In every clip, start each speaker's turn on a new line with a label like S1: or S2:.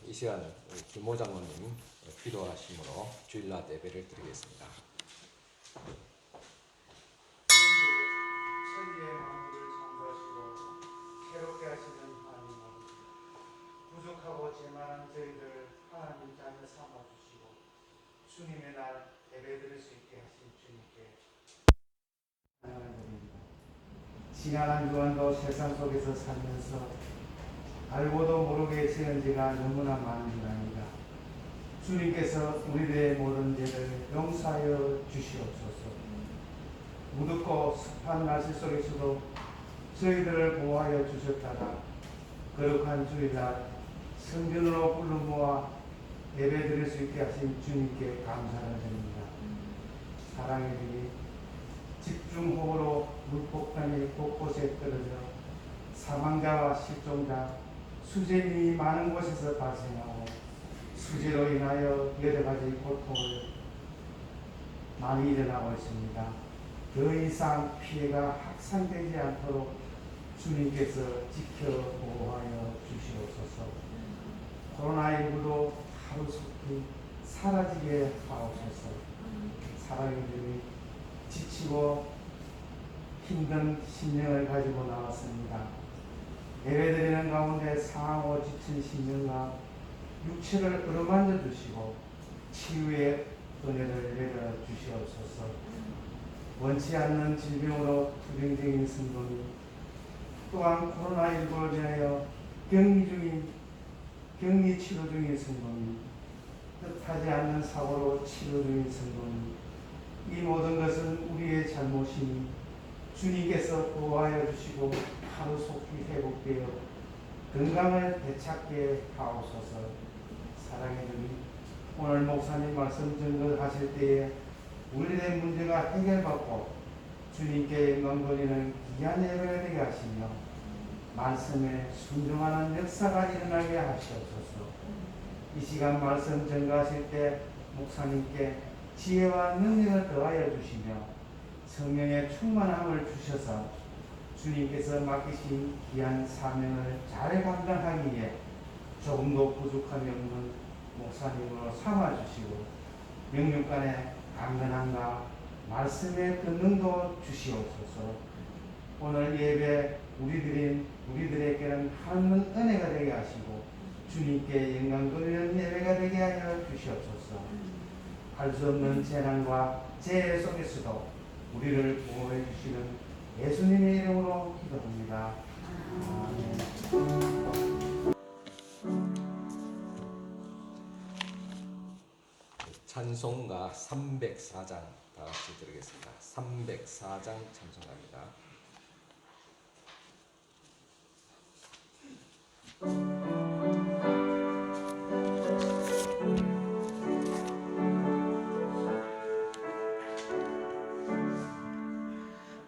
S1: 이 시간 김모 장로님 기도하심으로 주일낮 예배를 드리겠습니다.
S2: 천지의 만물을 창조하시고 새롭게 하시는 하나님 아버지, 부족하고 죄만한 저희들 하나님 자녀 삼아주시고 주님의 날 예배드릴 수 있게 하신 주님께 찬양을 드립니다. 지난 한 주간도 세상 속에서 살면서 알고도 모르게 지은 죄가 너무나 많은 줄 압니다. 주님께서 우리들의 모든 죄를 용서하여 주시옵소서. 무덥고 습한 날씨 속에서도 저희들을 보호하여 주셨다가 거룩한 주일날 성전으로 불러 모아 예배드릴 수 있게 하신 주님께 감사를 드립니다. 사랑의 주님, 집중호우로 물폭탄이 곳곳에 떨어져 사망자와 실종자, 수재민이 많은 곳에서 발생하고 수재로 인하여 여러 가지 고통을 많이 일어나고 있습니다. 더 이상 피해가 확산되지 않도록 주님께서 지켜 보호하여 주시옵소서. 코로나19도 하루속히 사라지게 하옵소서. 사랑의 주님, 지치고 힘든 심령을 가지고 나왔습니다. 예배드리는 가운데 상하고 지친 심령과 육체를 어루만져 주시고 치유의 은혜를 내려 주시옵소서. 원치 않는 질병으로 투병적인 성도님, 또한 코로나19를 위하여 격리 치료 중인 성도님, 뜻하지 않는 사고로 치료 중인 성도님, 이 모든 것은 우리의 잘못이니 주님께서 보호하여 주시고 하루속히 회복되어 건강을 되찾게 하옵소서. 사랑의 주님, 오늘 목사님 말씀 전도하실 때에 우리의 문제가 해결받고 주님께 영광 돌리는 귀한 예배가 되게 하시며 말씀에 순종하는 역사가 일어나게 하시옵소서. 이 시간 말씀 전가하실 때 목사님께 지혜와 능력을 더하여 주시며 성령의 충만함을 주셔서 주님께서 맡기신 귀한 사명을 잘 감당하기에 조금도 부족함이 없는 목사님으로 삼아주시고 영육간에 강건함과 말씀의 권능도 주시옵소서. 오늘 예배 우리들에게는 하나님은 은혜가 되게 하시고 주님께 영광 돌리는 예배가 되게 하여 주시옵소서. 할 수 없는 재난과 재해 속에서도 우리를 보호해 주시는 예수님의 이름으로 기도합니다. 아멘.
S1: 찬송가 304장 다 같이 드리겠습니다. 304장 찬송가입니다.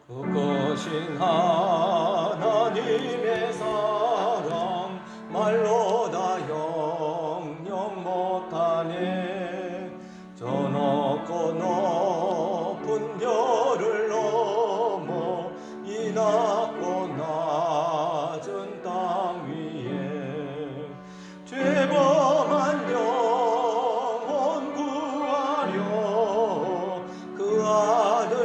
S3: 그것인 하나님의 사랑 말로 다 영영 못하네. 저 높고 높은 별을 넘어 이 낮고 낮은 땅 위에 죄범한 영혼 구하려 그 아들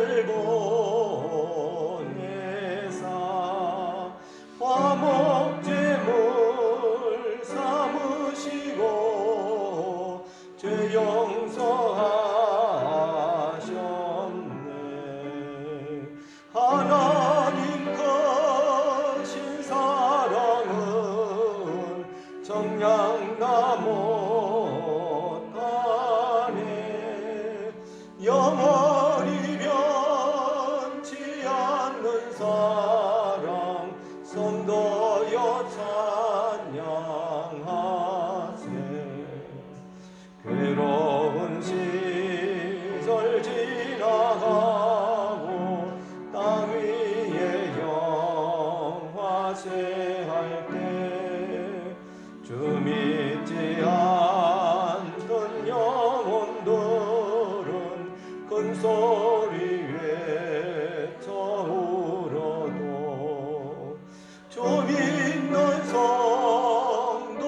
S3: 화목제물 삼으시고 죄 용서하셨네. 하나님 크신 사랑은 정량나 못하네. 영원히 변치 않는 사랑 성도여 찬양하세. 괴로운 시절 지나가고 땅 위에 영화세할 때 주 믿지 않던 영혼들은 큰 소리 외쳐 울어도 주 믿는 성도들에게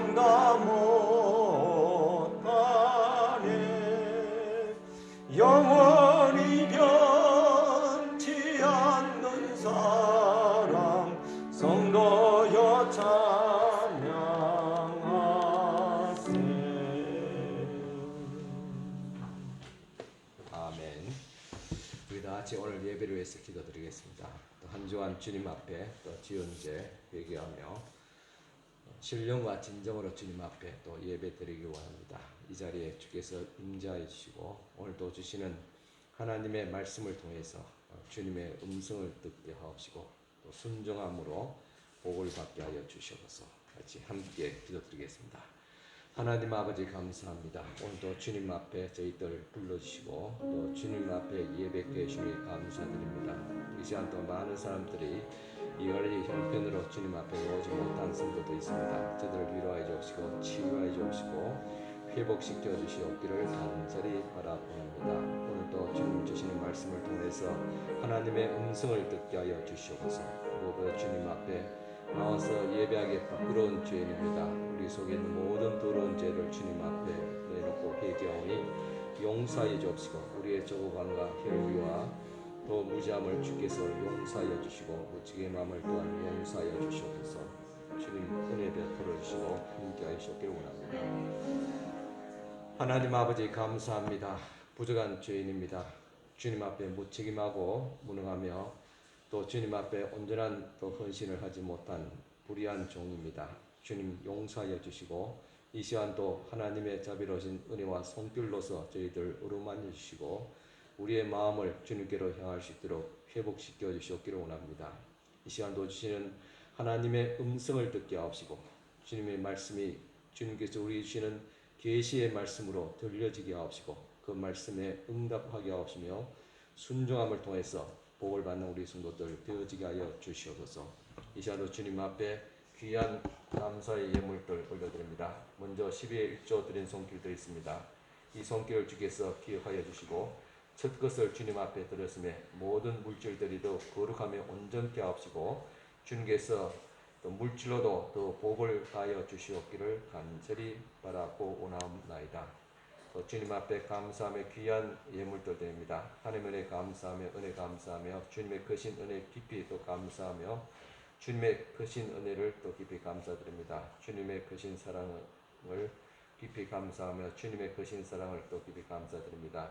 S3: 감당 못하네. 영원히 변치 않는 사랑 성도여 찬양하세.
S1: 아멘. 우리 다 같이 오늘 예배를 위해서 기도드리겠습니다. 또 한 주간 주님 앞에 또 지연제 회개하며 신령과 진정으로 주님 앞에 또 예배 드리기 원합니다. 이 자리에 주께서 임재하여 주시고 오늘도 주시는 하나님의 말씀을 통해서 주님의 음성을 듣게 하옵시고 또 순종함으로 복을 받게 하여 주시옵소서. 같이 함께 기도드리겠습니다. 하나님 아버지 감사합니다. 오늘도 주님 앞에 저희들 불러주시고 또 주님 앞에 예배케 해주시니 감사드립니다. 이 시간 또 많은 사람들이 이 원리 형편으로 주님 앞에 오지 못한 성도도 있습니다. 저들을 위로하여 주시고 치유하여 주시고 회복시켜 주시옵기를 간절히 바라봅니다. 오늘도 주님 주시는 말씀을 통해서 하나님의 음성을 듣게 하여 주시옵소서. 무엇보다 주님 앞에 나와서 예배하기 부끄러운 죄인입니다. 우리 속에 있는 모든 더러운 죄를 주님 앞에 내놓고 회개하오니 용서하여 주옵시고 우리의 조급함과 혈류와 또 무지함을 주께서 용서하여 주시고 무지개 마음을 또한 용서하여 주시옵소서. 주님 은혜 베풀어 주시고 함께하여 주시기를 원합니다. 하나님 아버지 감사합니다. 부족한 죄인입니다. 주님 앞에 무책임하고 무능하며 또 주님 앞에 온전한 또 헌신을 하지 못한 불의한 종입니다. 주님 용서하여 주시고 이 시간도 하나님의 자비로우신 은혜와 손길로서 저희들 어루만져 주시고 우리의 마음을 주님께로 향할 수 있도록 회복시켜 주시옵기를 원합니다. 이 시간도 주시는 하나님의 음성을 듣게 하옵시고 주님의 말씀이 주님께서 우리 주시는 계시의 말씀으로 들려지게 하옵시고 그 말씀에 응답하게 하옵시며 순종함을 통해서 복을 받는 우리 성도들 되어지게 하여 주시옵소서. 이 시간도 주님 앞에 귀한 감사의 예물들 올려드립니다. 먼저 12의 1조 드린 손길들이 있습니다. 이 손길을 주께서 기억하여 주시고 첫 것을 주님 앞에 드렸음에 모든 물질들이 더 거룩하며 온전케 하옵시고 주님께서 또 물질로도 더 복을 가하여 주시옵기를 간절히 바라고 원하옵나이다. 또 주님 앞에 감사하며 귀한 예물들 드립니다. 하나님의 은혜 감사하며 은혜 감사하며 주님의 크신 은혜 깊이 또 감사하며 주님의 크신 은혜를 또 깊이 감사드립니다. 주님의 크신 사랑을 깊이 감사하며 주님의 크신 사랑을 또 깊이 감사드립니다.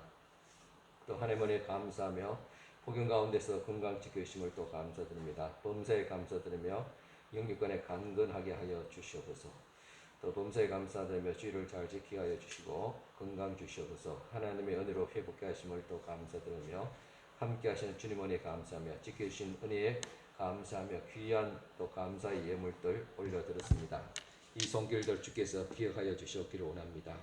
S1: 또 하나님의 은혜 감사하며 복용 가운데서 건강 지켜주심을 또 감사드립니다. 범사에 감사드리며 영육간에 강건하게 하여 주시옵소서. 또 범사에 감사드리며 주의를 잘 지키게 하여 주시고 건강 주시옵소서. 하나님의 은혜로 회복케 하심을 또 감사드리며 함께 하시는 주님 은혜 감사하며 지켜주신 은혜에 감사하며 귀한 또 감사의 예물들 올려드렸습니다. 이 손길들 주께서 기억하여 주시옵기를 원합니다.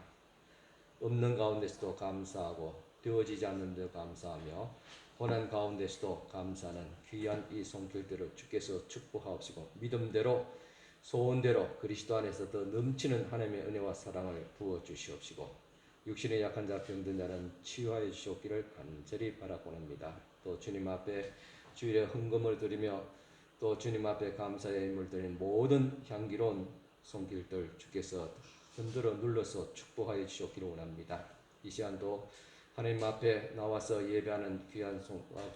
S1: 없는 가운데서도 감사하고 되어지지 않는 데 감사하며 고난 가운데서도 감사하는 귀한 이 손길들을 주께서 축복하옵시고 믿음대로 소원대로 그리스도 안에서 더 넘치는 하나님의 은혜와 사랑을 부어주시옵시고 육신의 약한 자 병든 자는 치유하여 주시옵기를 간절히 바라고 합니다. 또 주님 앞에 주일에 헌금을 드리며 또 주님 앞에 감사의 예물 드리는 모든 향기로운 손길들 주께서 흔들어 눌러서 축복하여 주시옵기를 원합니다. 이 시간도 하나님 앞에 나와서 예배하는 귀한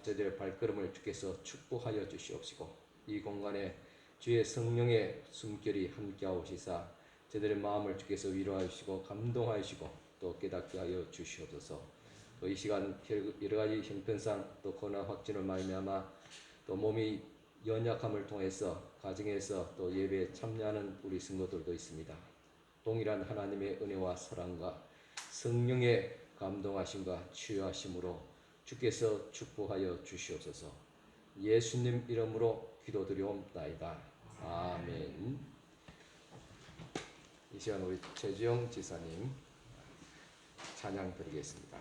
S1: 저들의 발걸음을 주께서 축복하여 주시옵시고 이 공간에 주의 성령의 숨결이 함께하오시사 저들의 마음을 주께서 위로하여 주시고 감동하여 주시고 또 깨닫게 하여 주시옵소서. 또 이 시간 여러 가지 형편상 또 코로나 확진을 말미암아 또 몸이 연약함을 통해서 가정에서 또 예배에 참여하는 우리 성도들도 있습니다. 동일한 하나님의 은혜와 사랑과 성령의 감동하심과 치유하심으로 주께서 축복하여 주시옵소서. 예수님 이름으로 기도드리옵나이다. 아멘. 이 시간 우리 최주영 지사님 찬양 드리겠습니다.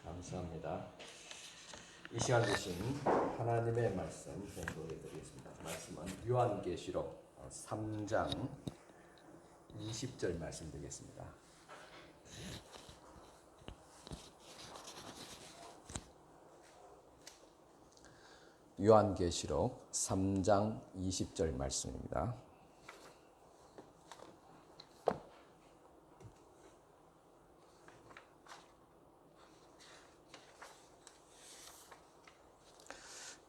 S1: 감사합니다. 이 시간 주신 하나님의 말씀 공부해드리겠습니다. 말씀은 요한계시록 3장 20절 말씀 드리겠습니다. 요한계시록 3장 20절 말씀입니다.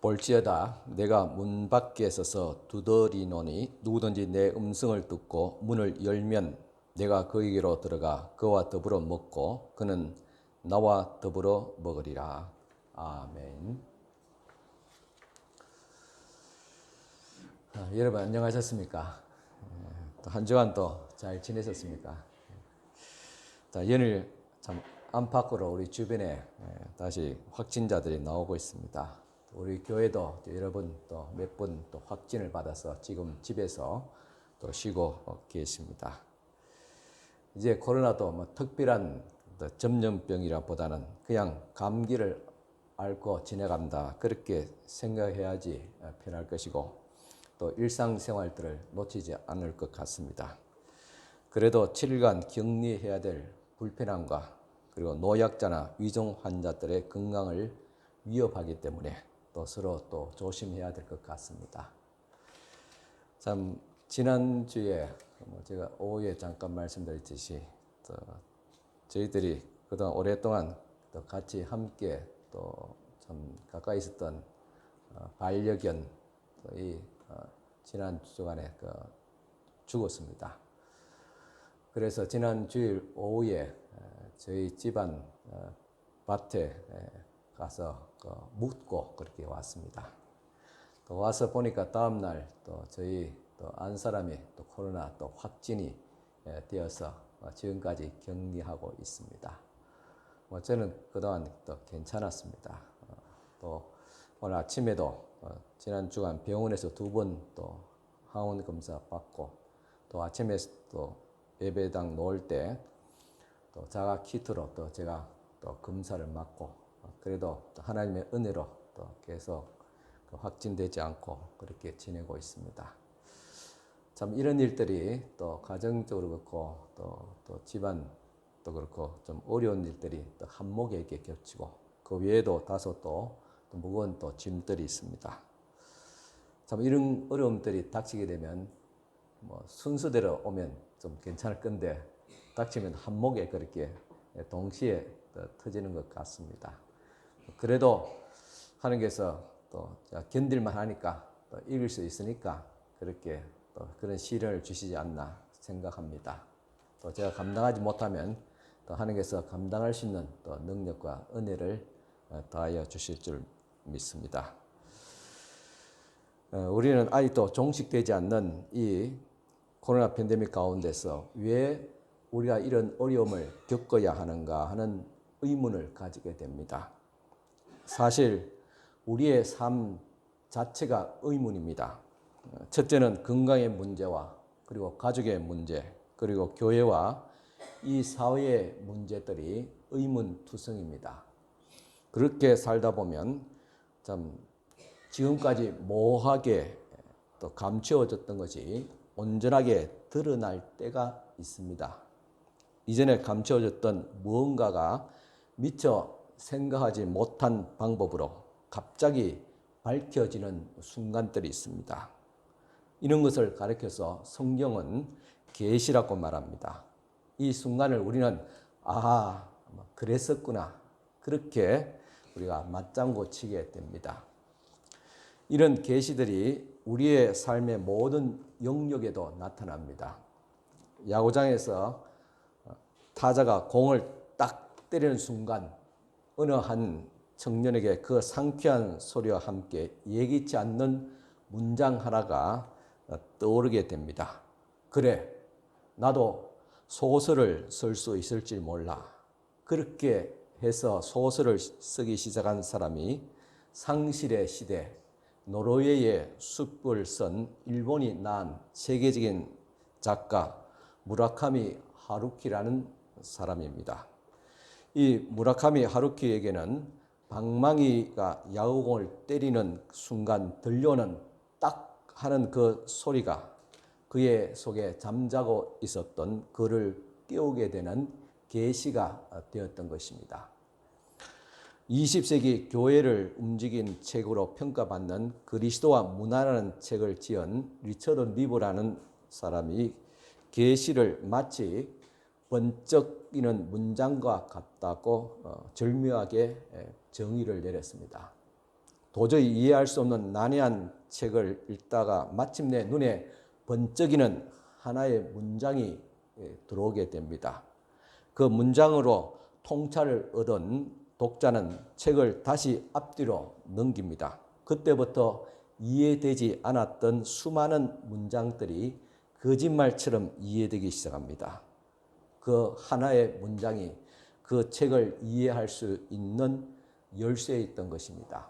S1: 볼지어다 내가 문 밖에 서서 두드리노니 누구든지 내 음성을 듣고 문을 열면 내가 그에게로 들어가 그와 더불어 먹고 그는 나와 더불어 먹으리라. 아멘. 여러분 안녕하셨습니까? 한 주간 또 잘 지내셨습니까? 연일 참 안팎으로 우리 주변에 다시 확진자들이 나오고 있습니다. 우리 교회도 여러분 또 몇 분 또 확진을 받아서 지금 집에서 또 쉬고 계십니다. 이제 코로나도 뭐 특별한 전염병이라보다는 그냥 감기를 앓고 지내간다 그렇게 생각해야지 편할 것이고 또 일상생활들을 놓치지 않을 것 같습니다. 그래도 7일간 격리해야 될 불편함과 그리고 노약자나 위중 환자들의 건강을 위협하기 때문에 또 서로 또 조심해야 될 것 같습니다. 참 지난주에 제가 오후에 잠깐 말씀드렸듯이 저희들이 그동안 오랫동안 또 같이 함께 또 참 가까이 있었던 반려견 지난 주간에 죽었습니다. 그래서 지난 주일 오후에 저희 집안 밭에 가서 묻고 그렇게 왔습니다. 또 와서 보니까 다음 날 또 저희 또 안 사람이 또 코로나 또 확진이 되어서 지금까지 격리하고 있습니다. 저는 그동안 또 괜찮았습니다. 또 오늘 아침에도 지난 주간 병원에서 2번 또 항원 검사 받고 또 아침에 또 예배당 놓을 때 또 자가 키트로 또 제가 또 검사를 받고 그래도 하나님의 은혜로 또 계속 확진되지 않고 그렇게 지내고 있습니다. 참 이런 일들이 또 가정적으로 그렇고 또 집안도 그렇고 좀 어려운 일들이 또 한목에 이렇게 겹치고 그 외에도 다소 또 무거운 또 짐들이 있습니다. 참 이런 어려움들이 닥치게 되면 뭐 순서대로 오면 좀 괜찮을 건데 닥치면 한목에 그렇게 동시에 터지는 것 같습니다. 그래도 하나님께서 또 견딜만 하니까 또 이길 수 있으니까 그렇게 또 그런 시련을 주시지 않나 생각합니다. 또 제가 감당하지 못하면 또 하나님께서 감당할 수 있는 또 능력과 은혜를 더하여 주실 줄 믿습니다. 우리는 아직도 종식되지 않는 이 코로나 팬데믹 가운데서 왜 우리가 이런 어려움을 겪어야 하는가 하는 의문을 가지게 됩니다. 사실 우리의 삶 자체가 의문입니다. 첫째는 건강의 문제와 그리고 가족의 문제 그리고 교회와 이 사회의 문제들이 의문투성입니다. 그렇게 살다 보면 참 지금까지 모호하게 또 감추어졌던 것이 온전하게 드러날 때가 있습니다. 이전에 감추어졌던 무언가가 미처 생각하지 못한 방법으로 갑자기 밝혀지는 순간들이 있습니다. 이런 것을 가리켜서 성경은 계시라고 말합니다. 이 순간을 우리는 그랬었구나 그렇게 우리가 맞장구 치게 됩니다. 이런 계시들이 우리의 삶의 모든 영역에도 나타납니다. 야구장에서 타자가 공을 딱 때리는 순간 어느 한 청년에게 그 상쾌한 소리와 함께 예기치 않는 문장 하나가 떠오르게 됩니다. 그래, 나도 소설을 쓸 수 있을지 몰라. 그렇게 해서 소설을 쓰기 시작한 사람이 상실의 시대, 노르웨이의 숲을 쓴 일본이 낳은 세계적인 작가 무라카미 하루키라는 사람입니다. 이 무라카미 하루키에게는 방망이가 야구공을 때리는 순간 들려오는 딱 하는 그 소리가 그의 속에 잠자고 있었던 그를 깨우게 되는 계시가 되었던 것입니다. 20세기 교회를 움직인 책으로 평가받는 그리스도와 문화라는 책을 지은 리처드 리브라는 사람이 계시를 마치 번쩍이는 문장과 같다고 절묘하게 정의를 내렸습니다. 도저히 이해할 수 없는 난해한 책을 읽다가 마침내 눈에 번쩍이는 하나의 문장이 들어오게 됩니다. 그 문장으로 통찰을 얻은 독자는 책을 다시 앞뒤로 넘깁니다. 그때부터 이해되지 않았던 수많은 문장들이 거짓말처럼 이해되기 시작합니다. 그 하나의 문장이 그 책을 이해할 수 있는 열쇠였던 것입니다.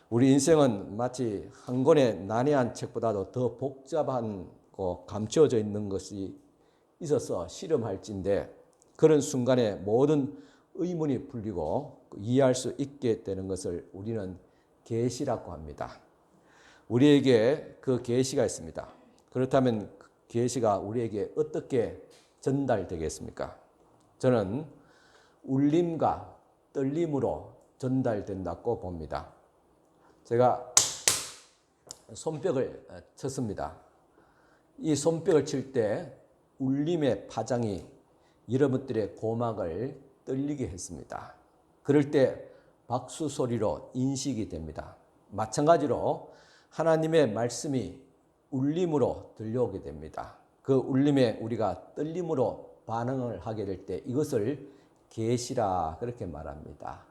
S1: 우리 인생은 마치 한 권의 난해한 책보다도 더 복잡하고 감추어져 있는 것이 있어서 실험할진데 그런 순간에 모든 의문이 풀리고 이해할 수 있게 되는 것을 우리는 계시라고 합니다. 우리에게 그 계시가 있습니다. 그렇다면 그 계시가 우리에게 어떻게 전달되겠습니까? 저는 울림과 떨림으로 전달된다고 봅니다. 제가 손뼉을 쳤습니다. 이 손뼉을 칠 때 울림의 파장이 여러분들의 고막을 떨리게 했습니다. 그럴 때 박수 소리로 인식이 됩니다. 마찬가지로 하나님의 말씀이 울림으로 들려오게 됩니다. 그 울림에 우리가 떨림으로 반응을 하게 될 때 이것을 계시라 그렇게 말합니다.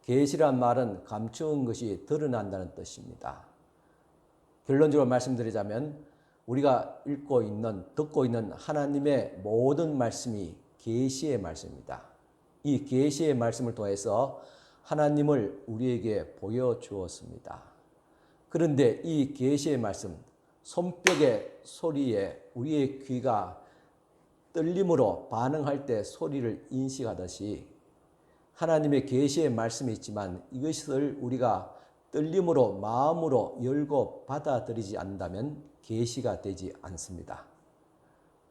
S1: 계시란 말은 감추은 것이 드러난다는 뜻입니다. 결론적으로 말씀드리자면 우리가 읽고 있는 듣고 있는 하나님의 모든 말씀이 계시의 말씀입니다. 이 계시의 말씀을 통해서 하나님을 우리에게 보여주었습니다. 그런데 이 계시의 말씀, 손뼉의 소리에 우리의 귀가 떨림으로 반응할 때 소리를 인식하듯이 하나님의 계시의 말씀이 있지만 이것을 우리가 떨림으로 마음으로 열고 받아들이지 않는다면 계시가 되지 않습니다.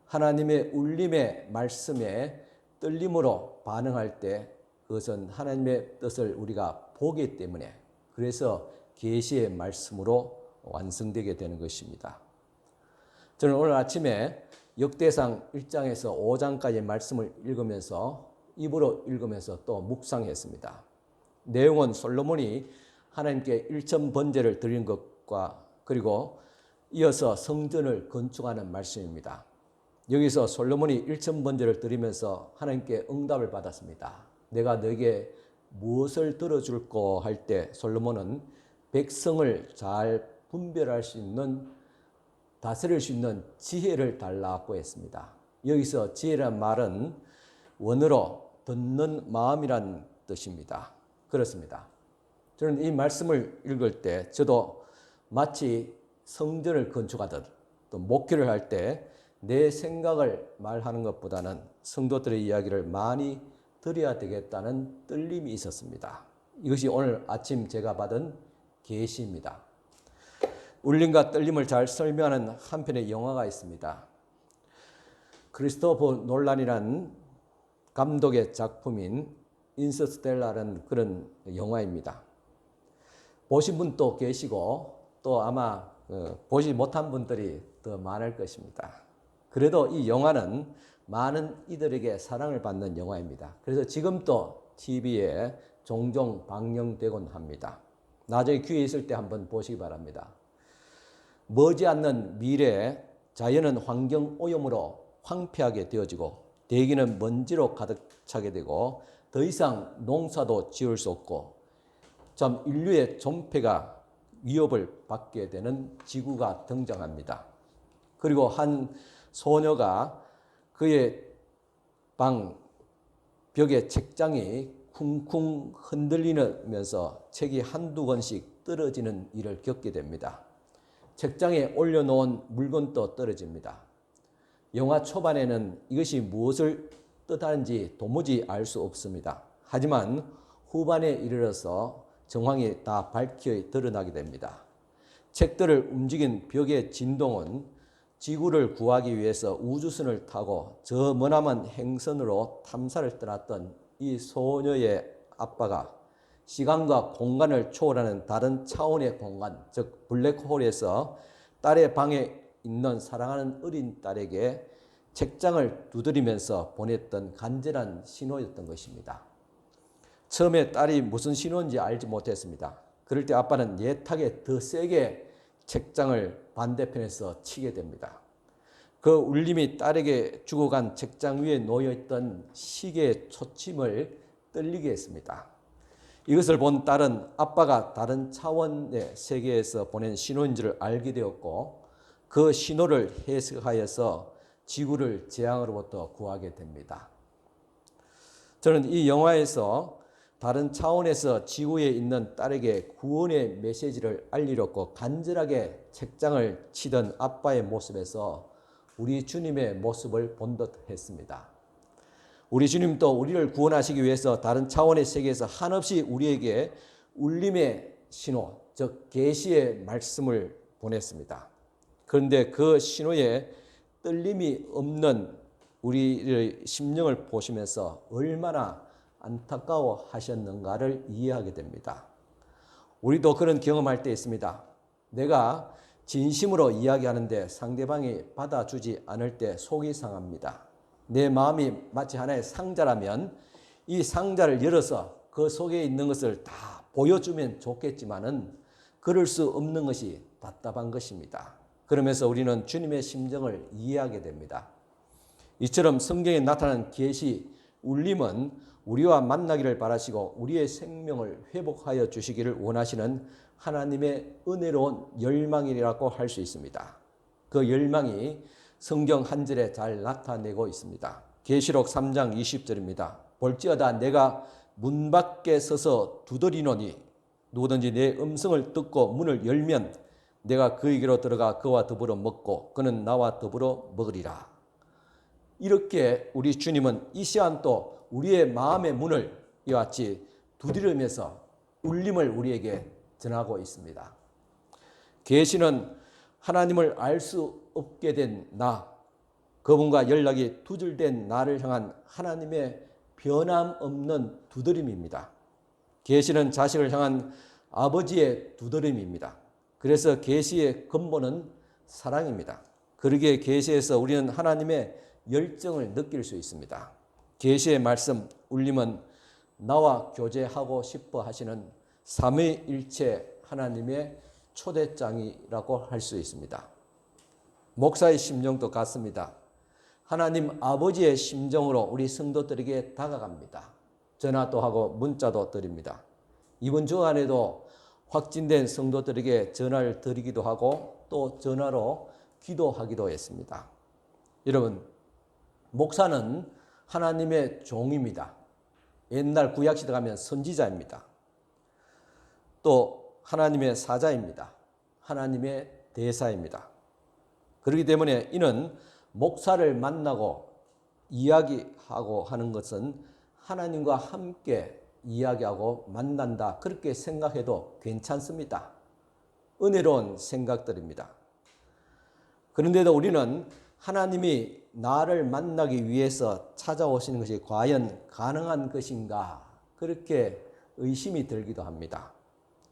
S1: 하나님의 울림의 말씀에 떨림으로 반응할 때 그것은 하나님의 뜻을 우리가 보기 때문에 그래서 계시의 말씀으로 완성되게 되는 것입니다. 저는 오늘 아침에 역대상 1장에서 5장까지의 말씀을 읽으면서 입으로 읽으면서 또 묵상했습니다. 내용은 솔로몬이 하나님께 일천 번제를 드린 것과 그리고 이어서 성전을 건축하는 말씀입니다. 여기서 솔로몬이 일천 번제를 드리면서 하나님께 응답을 받았습니다. 내가 너에게 무엇을 들어줄까 할 때 솔로몬은 백성을 잘 분별할 수 있는 다스릴 수 있는 지혜를 달라고 했습니다. 여기서 지혜란 말은 원어로 듣는 마음이란 뜻입니다. 그렇습니다. 저는 이 말씀을 읽을 때 저도 마치 성전을 건축하듯 또 목회를 할 때 내 생각을 말하는 것보다는 성도들의 이야기를 많이 들어야 되겠다는 떨림이 있었습니다. 이것이 오늘 아침 제가 받은 계시입니다. 울림과 떨림을 잘 설명하는 한 편의 영화가 있습니다. 크리스토퍼 놀란이라는 감독의 작품인 인터스텔라라는 그런 영화입니다. 보신 분도 계시고 또 아마 보지 못한 분들이 더 많을 것입니다. 그래도 이 영화는 많은 이들에게 사랑을 받는 영화입니다. 그래서 지금도 TV에 종종 방영되곤 합니다. 나중에 기회 있을 때 한번 보시기 바랍니다. 머지않는 미래에 자연은 환경 오염으로 황폐하게 되어지고 대기는 먼지로 가득 차게 되고 더 이상 농사도 지을 수 없고 참 인류의 존폐가 위협을 받게 되는 지구가 등장합니다. 그리고 한 소녀가 그의 방 벽에 책장이 쿵쿵 흔들리면서 책이 한두 권씩 떨어지는 일을 겪게 됩니다. 책장에 올려놓은 물건도 떨어집니다. 영화 초반에는 이것이 무엇을 뜻하는지 도무지 알 수 없습니다. 하지만 후반에 이르러서 정황이 다 밝혀 드러나게 됩니다. 책들을 움직인 벽의 진동은 지구를 구하기 위해서 우주선을 타고 저 머나먼 행선으로 탐사를 떠났던 이 소녀의 아빠가 시간과 공간을 초월하는 다른 차원의 공간, 즉 블랙홀에서 딸의 방에 있는 사랑하는 어린 딸에게 책장을 두드리면서 보냈던 간절한 신호였던 것입니다. 처음에 딸이 무슨 신호인지 알지 못했습니다. 그럴 때 아빠는 예탁에 더 세게 책장을 반대편에서 치게 됩니다. 그 울림이 딸에게 죽어간 책장 위에 놓여있던 시계의 초침을 떨리게 했습니다. 이것을 본 딸은 아빠가 다른 차원의 세계에서 보낸 신호인 줄 알게 되었고 그 신호를 해석하여서 지구를 재앙으로부터 구하게 됩니다. 저는 이 영화에서 다른 차원에서 지구에 있는 딸에게 구원의 메시지를 알리려고 간절하게 책장을 치던 아빠의 모습에서 우리 주님의 모습을 본 듯 했습니다. 우리 주님도 우리를 구원하시기 위해서 다른 차원의 세계에서 한없이 우리에게 울림의 신호, 즉 계시의 말씀을 보냈습니다. 그런데 그 신호에 떨림이 없는 우리의 심령을 보시면서 얼마나 안타까워 하셨는가를 이해하게 됩니다. 우리도 그런 경험할 때 있습니다. 내가 진심으로 이야기하는데 상대방이 받아주지 않을 때 속이 상합니다. 내 마음이 마치 하나의 상자라면 이 상자를 열어서 그 속에 있는 것을 다 보여주면 좋겠지만은 그럴 수 없는 것이 답답한 것입니다. 그러면서 우리는 주님의 심정을 이해하게 됩니다. 이처럼 성경에 나타난 계시, 울림은 우리와 만나기를 바라시고 우리의 생명을 회복하여 주시기를 원하시는 하나님의 은혜로운 열망이라고 할 수 있습니다. 그 열망이 성경 한 절에 잘 나타내고 있습니다. 계시록 3장 20절입니다. 볼지어다 내가 문 밖에 서서 두드리노니 누구든지 내 음성을 듣고 문을 열면 내가 그에게로 들어가 그와 더불어 먹고 그는 나와 더불어 먹으리라. 이렇게 우리 주님은 이 시간 또 우리의 마음의 문을 이와 같이 두드리면서 울림을 우리에게 전하고 있습니다. 계시는 하나님을 알 수 없게 된 나, 그분과 연락이 두절된 나를 향한 하나님의 변함없는 두드림입니다. 계시는 자식을 향한 아버지의 두드림입니다. 그래서 계시의 근본은 사랑입니다. 그러기에 계시에서 우리는 하나님의 열정을 느낄 수 있습니다. 계시의 말씀, 울림은 나와 교제하고 싶어 하시는 삼위일체 하나님의 초대장이라고 할 수 있습니다. 목사의 심정도 같습니다. 하나님 아버지의 심정으로 우리 성도들에게 다가갑니다. 전화도 하고 문자도 드립니다. 이번 주간에도 확진된 성도들에게 전화를 드리기도 하고 또 전화로 기도하기도 했습니다. 여러분, 목사는 하나님의 종입니다. 옛날 구약시대 가면 선지자입니다. 또 하나님의 사자입니다. 하나님의 대사입니다. 그렇기 때문에 이는 목사를 만나고 이야기하고 하는 것은 하나님과 함께 이야기하고 만난다. 그렇게 생각해도 괜찮습니다. 은혜로운 생각들입니다. 그런데도 우리는 하나님이 나를 만나기 위해서 찾아오시는 것이 과연 가능한 것인가? 그렇게 의심이 들기도 합니다.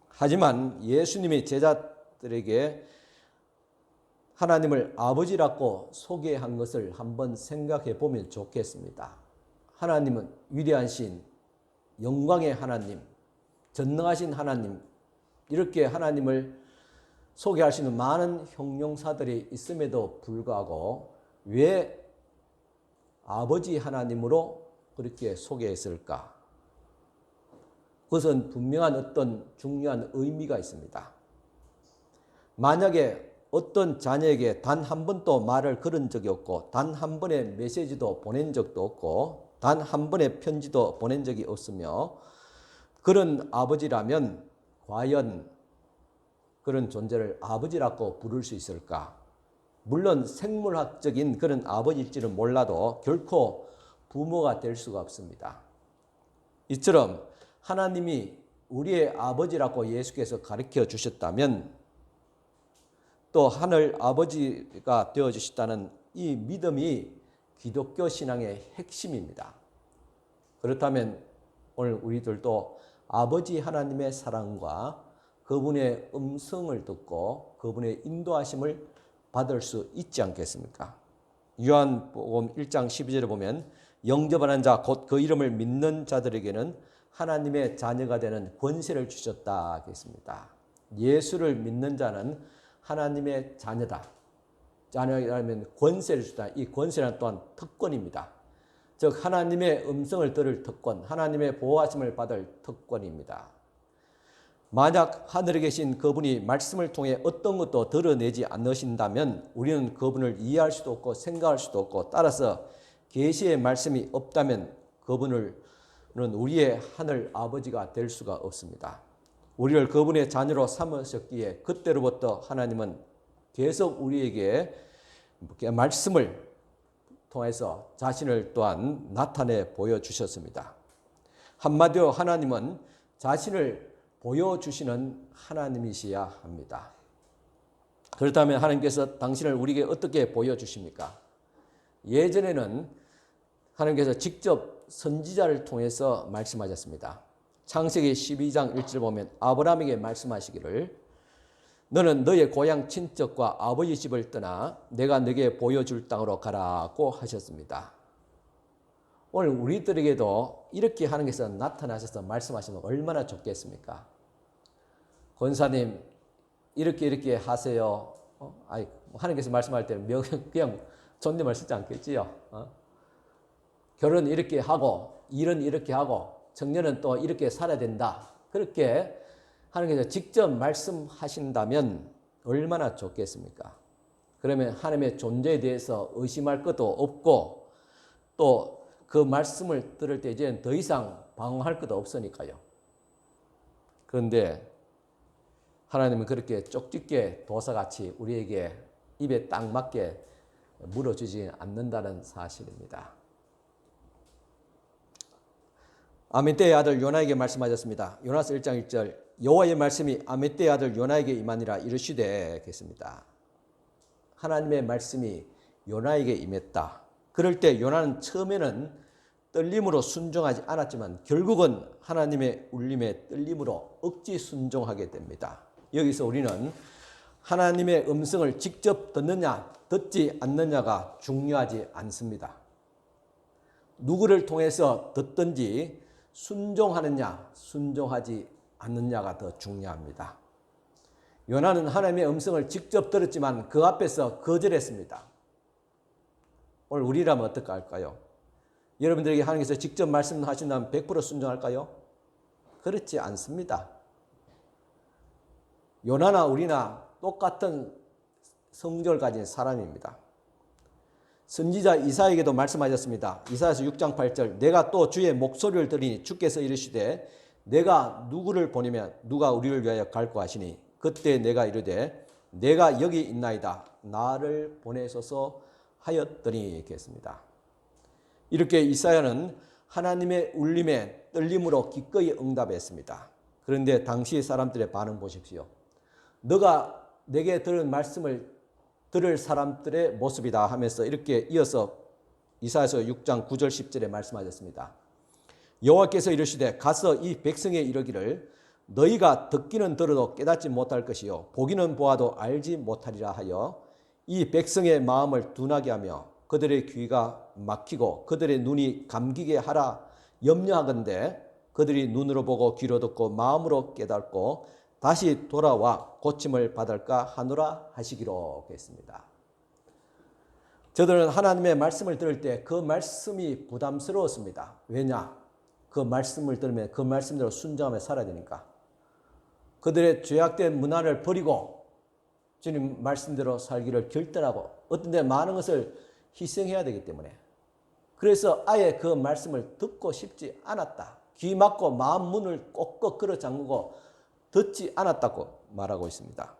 S1: 하지만 예수님이 제자들에게 하나님을 아버지라고 소개한 것을 한번 생각해 보면 좋겠습니다. 하나님은 위대한 신, 영광의 하나님, 전능하신 하나님, 이렇게 하나님을 소개할 수 있는 많은 형용사들이 있음에도 불구하고 왜 아버지 하나님으로 그렇게 소개했을까? 그것은 분명한 어떤 중요한 의미가 있습니다. 만약에 어떤 자녀에게 단 한 번도 말을 걸은 적이 없고 단 한 번의 메시지도 보낸 적도 없고 단 한 번의 편지도 보낸 적이 없으며 그런 아버지라면 과연 그런 존재를 아버지라고 부를 수 있을까? 물론 생물학적인 그런 아버지일지는 몰라도 결코 부모가 될 수가 없습니다. 이처럼 하나님이 우리의 아버지라고 예수께서 가르쳐 주셨다면 또 하늘 아버지가 되어 주셨다는 이 믿음이 기독교 신앙의 핵심입니다. 그렇다면 오늘 우리들도 아버지 하나님의 사랑과 그분의 음성을 듣고 그분의 인도하심을 받을 수 있지 않겠습니까? 요한복음 1장 12절에 보면 영접하는 자 곧 그 이름을 믿는 자들에게는 하나님의 자녀가 되는 권세를 주셨다 하겠습니다. 예수를 믿는 자는 하나님의 자녀다. 자녀라면 권세를 주다. 이 권세는 또한 특권입니다. 즉 하나님의 음성을 들을 특권, 하나님의 보호하심을 받을 특권입니다. 만약 하늘에 계신 그분이 말씀을 통해 어떤 것도 드러내지 않으신다면 우리는 그분을 이해할 수도 없고 생각할 수도 없고 따라서 계시의 말씀이 없다면 그분은 우리의 하늘 아버지가 될 수가 없습니다. 우리를 그분의 자녀로 삼으셨기에 그때로부터 하나님은 계속 우리에게 말씀을 통해서 자신을 또한 나타내 보여주셨습니다. 한마디로 하나님은 자신을 보여주시는 하나님이셔야 합니다. 그렇다면 하나님께서 당신을 우리에게 어떻게 보여주십니까? 예전에는 하나님께서 직접 선지자를 통해서 말씀하셨습니다. 창세기 12장 1절 보면 아브라함에게 말씀하시기를 너는 너의 고향 친척과 아버지 집을 떠나 내가 너에게 보여줄 땅으로 가라고 하셨습니다. 오늘 우리들에게도 이렇게 하나님께서 나타나셔서 말씀하시면 얼마나 좋겠습니까? 권사님 이렇게 하세요. 하나님께서 말씀할 때 그냥 존댓말 쓰지 않겠지요. 결혼 이렇게 하고 일은 이렇게 하고 청년은 또 이렇게 살아야 된다. 그렇게 하나님께서 직접 말씀하신다면 얼마나 좋겠습니까? 그러면 하나님의 존재에 대해서 의심할 것도 없고 또 그 말씀을 들을 때 이제는 더 이상 방황할 것도 없으니까요. 그런데 하나님은 그렇게 쪽집게 도사같이 우리에게 입에 딱 맞게 물어주지 않는다는 사실입니다. 아미떼의 아들 요나에게 말씀하셨습니다. 요나서 1장 1절 여호와의 말씀이 아미떼의 아들 요나에게 임하니라 이르시되 겠습니다. 하나님의 말씀이 요나에게 임했다. 그럴 때 요나는 처음에는 떨림으로 순종하지 않았지만 결국은 하나님의 울림에 떨림으로 억지 순종하게 됩니다. 여기서 우리는 하나님의 음성을 직접 듣느냐 듣지 않느냐가 중요하지 않습니다. 누구를 통해서 듣든지 순종하느냐 순종하지 않느냐가 더 중요합니다. 요나는 하나님의 음성을 직접 들었지만 그 앞에서 거절했습니다. 오늘 우리라면 어떻게 할까요? 여러분들에게 하나님께서 직접 말씀하신다면 100% 순종할까요? 그렇지 않습니다. 요나나 우리나 똑같은 성격을 가진 사람입니다. 선지자 이사야에게도 말씀하셨습니다. 이사야서 6장 8절 내가 또 주의 목소리를 들으니 주께서 이르시되 내가 누구를 보내면 누가 우리를 위하여 갈고 하시니 그때 내가 이르되 내가 여기 있나이다 나를 보내소서 하였더니 했습니다. 이렇게 이사야는 하나님의 울림에 떨림으로 기꺼이 응답했습니다. 그런데 당시 사람들의 반응 보십시오. 너가 내게 들은 말씀을 들을 사람들의 모습이다 하면서 이렇게 이어서 이사야서 6장 9절 10절에 말씀하셨습니다. 여호와께서 이르시되 가서 이 백성에 이르기를 너희가 듣기는 들어도 깨닫지 못할 것이요 보기는 보아도 알지 못하리라 하여 이 백성의 마음을 둔하게 하며 그들의 귀가 막히고 그들의 눈이 감기게 하라 염려하건대 그들이 눈으로 보고 귀로 듣고 마음으로 깨닫고 다시 돌아와 고침을 받을까 하노라 하시기로 했습니다. 저들은 하나님의 말씀을 들을 때 그 말씀이 부담스러웠습니다. 왜냐? 그 말씀을 들으면 그 말씀대로 순종하며 살아야 되니까. 그들의 죄악된 문화를 버리고
S4: 주님 말씀대로 살기를 결단하고 어떤 데 많은 것을 희생해야 되기 때문에 그래서 아예 그 말씀을 듣고 싶지 않았다. 귀 막고 마음 문을 꼭꼭 걸어 잠그고 듣지 않았다고 말하고 있습니다.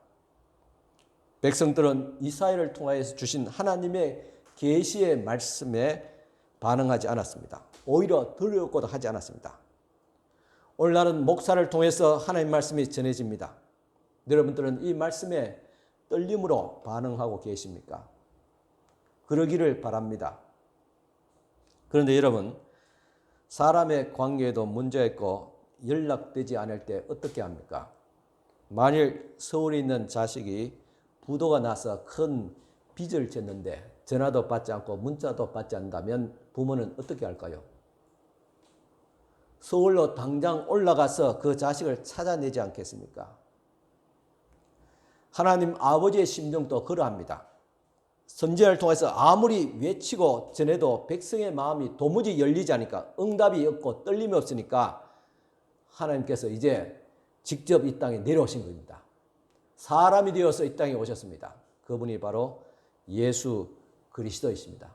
S4: 백성들은 이사야를 통하여서 주신 하나님의 계시의 말씀에 반응하지 않았습니다. 오히려 들으려고도 하지 않았습니다. 오늘날은 목사를 통해서 하나님 말씀이 전해집니다. 여러분들은 이 말씀에 떨림으로 반응하고 계십니까? 그러기를 바랍니다. 그런데 여러분, 사람의 관계에도 문제가 있고 연락되지 않을 때 어떻게 합니까? 만일 서울에 있는 자식이 부도가 나서 큰 빚을 졌는데 전화도 받지 않고 문자도 받지 않는다면 부모는 어떻게 할까요? 서울로 당장 올라가서 그 자식을 찾아내지 않겠습니까? 하나님 아버지의 심정도 그러합니다. 선지자를 통해서 아무리 외치고 전해도 백성의 마음이 도무지 열리지 않으니까 응답이 없고 떨림이 없으니까 하나님께서 이제 직접 이 땅에 내려오신 겁니다. 사람이 되어서 이 땅에 오셨습니다. 그분이 바로 예수 그리스도이십니다.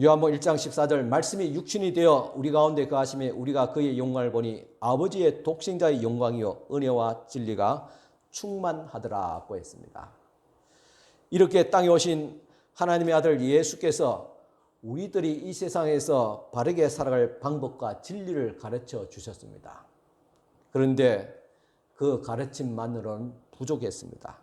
S4: 요한복음 1장 14절 말씀이 육신이 되어 우리 가운데 거하심에 우리가 그의 영광을 보니 아버지의 독생자의 영광이요 은혜와 진리가 충만하더라고 했습니다. 이렇게 땅에 오신 하나님의 아들 예수께서 우리들이 이 세상에서 바르게 살아갈 방법과 진리를 가르쳐 주셨습니다. 그런데 그 가르침만으로는 부족했습니다.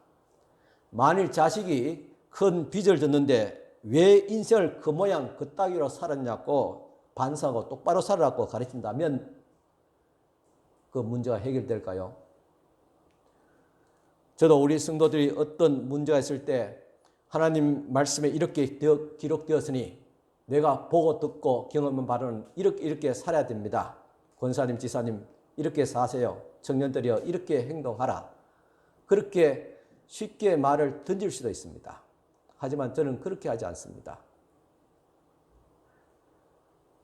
S4: 만일 자식이 큰 빚을 졌는데 왜 인생을 그 모양 그 따위로 살았냐고 반성하고 똑바로 살아라고 가르친다면 그 문제가 해결될까요? 저도 우리 성도들이 어떤 문제가 있을 때 하나님 말씀에 이렇게 기록되었으니 내가 보고 듣고 경험한 바로는 이렇게 살아야 됩니다. 권사님, 지사님 이렇게 사세요. 청년들이여 이렇게 행동하라. 그렇게 쉽게 말을 던질 수도 있습니다. 하지만 저는 그렇게 하지 않습니다.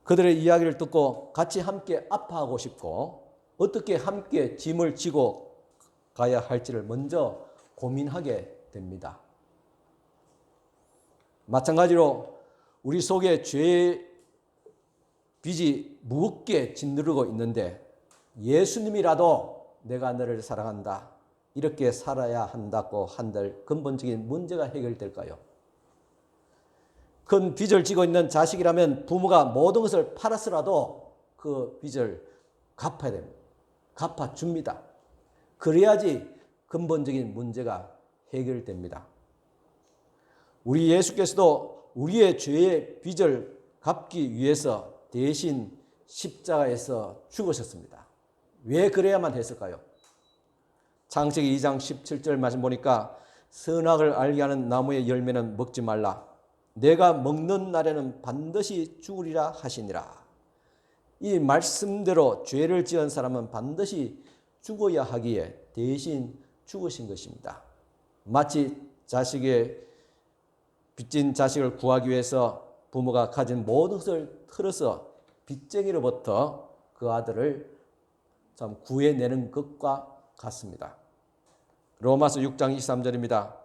S4: 그들의 이야기를 듣고 같이 함께 아파하고 싶고 어떻게 함께 짐을 지고 가야 할지를 먼저 고민하게 됩니다. 마찬가지로 우리 속에 죄의 빚이 무겁게 짓누르고 있는데 예수님이라도 내가 너를 사랑한다. 이렇게 살아야 한다고 한들 근본적인 문제가 해결될까요? 큰 빚을 지고 있는 자식이라면 부모가 모든 것을 팔아서라도 그 빚을 갚아야 됩니다. 갚아줍니다. 그래야지 근본적인 문제가 해결됩니다. 우리 예수께서도 우리의 죄의 빚을 갚기 위해서 대신 십자가에서 죽으셨습니다. 왜 그래야만 했을까요? 창세기 2장 17절 말씀 보니까 선악을 알게 하는 나무의 열매는 먹지 말라. 내가 먹는 날에는 반드시 죽으리라 하시니라. 이 말씀대로 죄를 지은 사람은 반드시 죽어야 하기에 대신 죽으신 것입니다. 마치 자식의 빚진 자식을 구하기 위해서 부모가 가진 모든 것을 털어서 빚쟁이로부터 그 아들을 참 구해내는 것과 같습니다. 로마서 6장 23절입니다.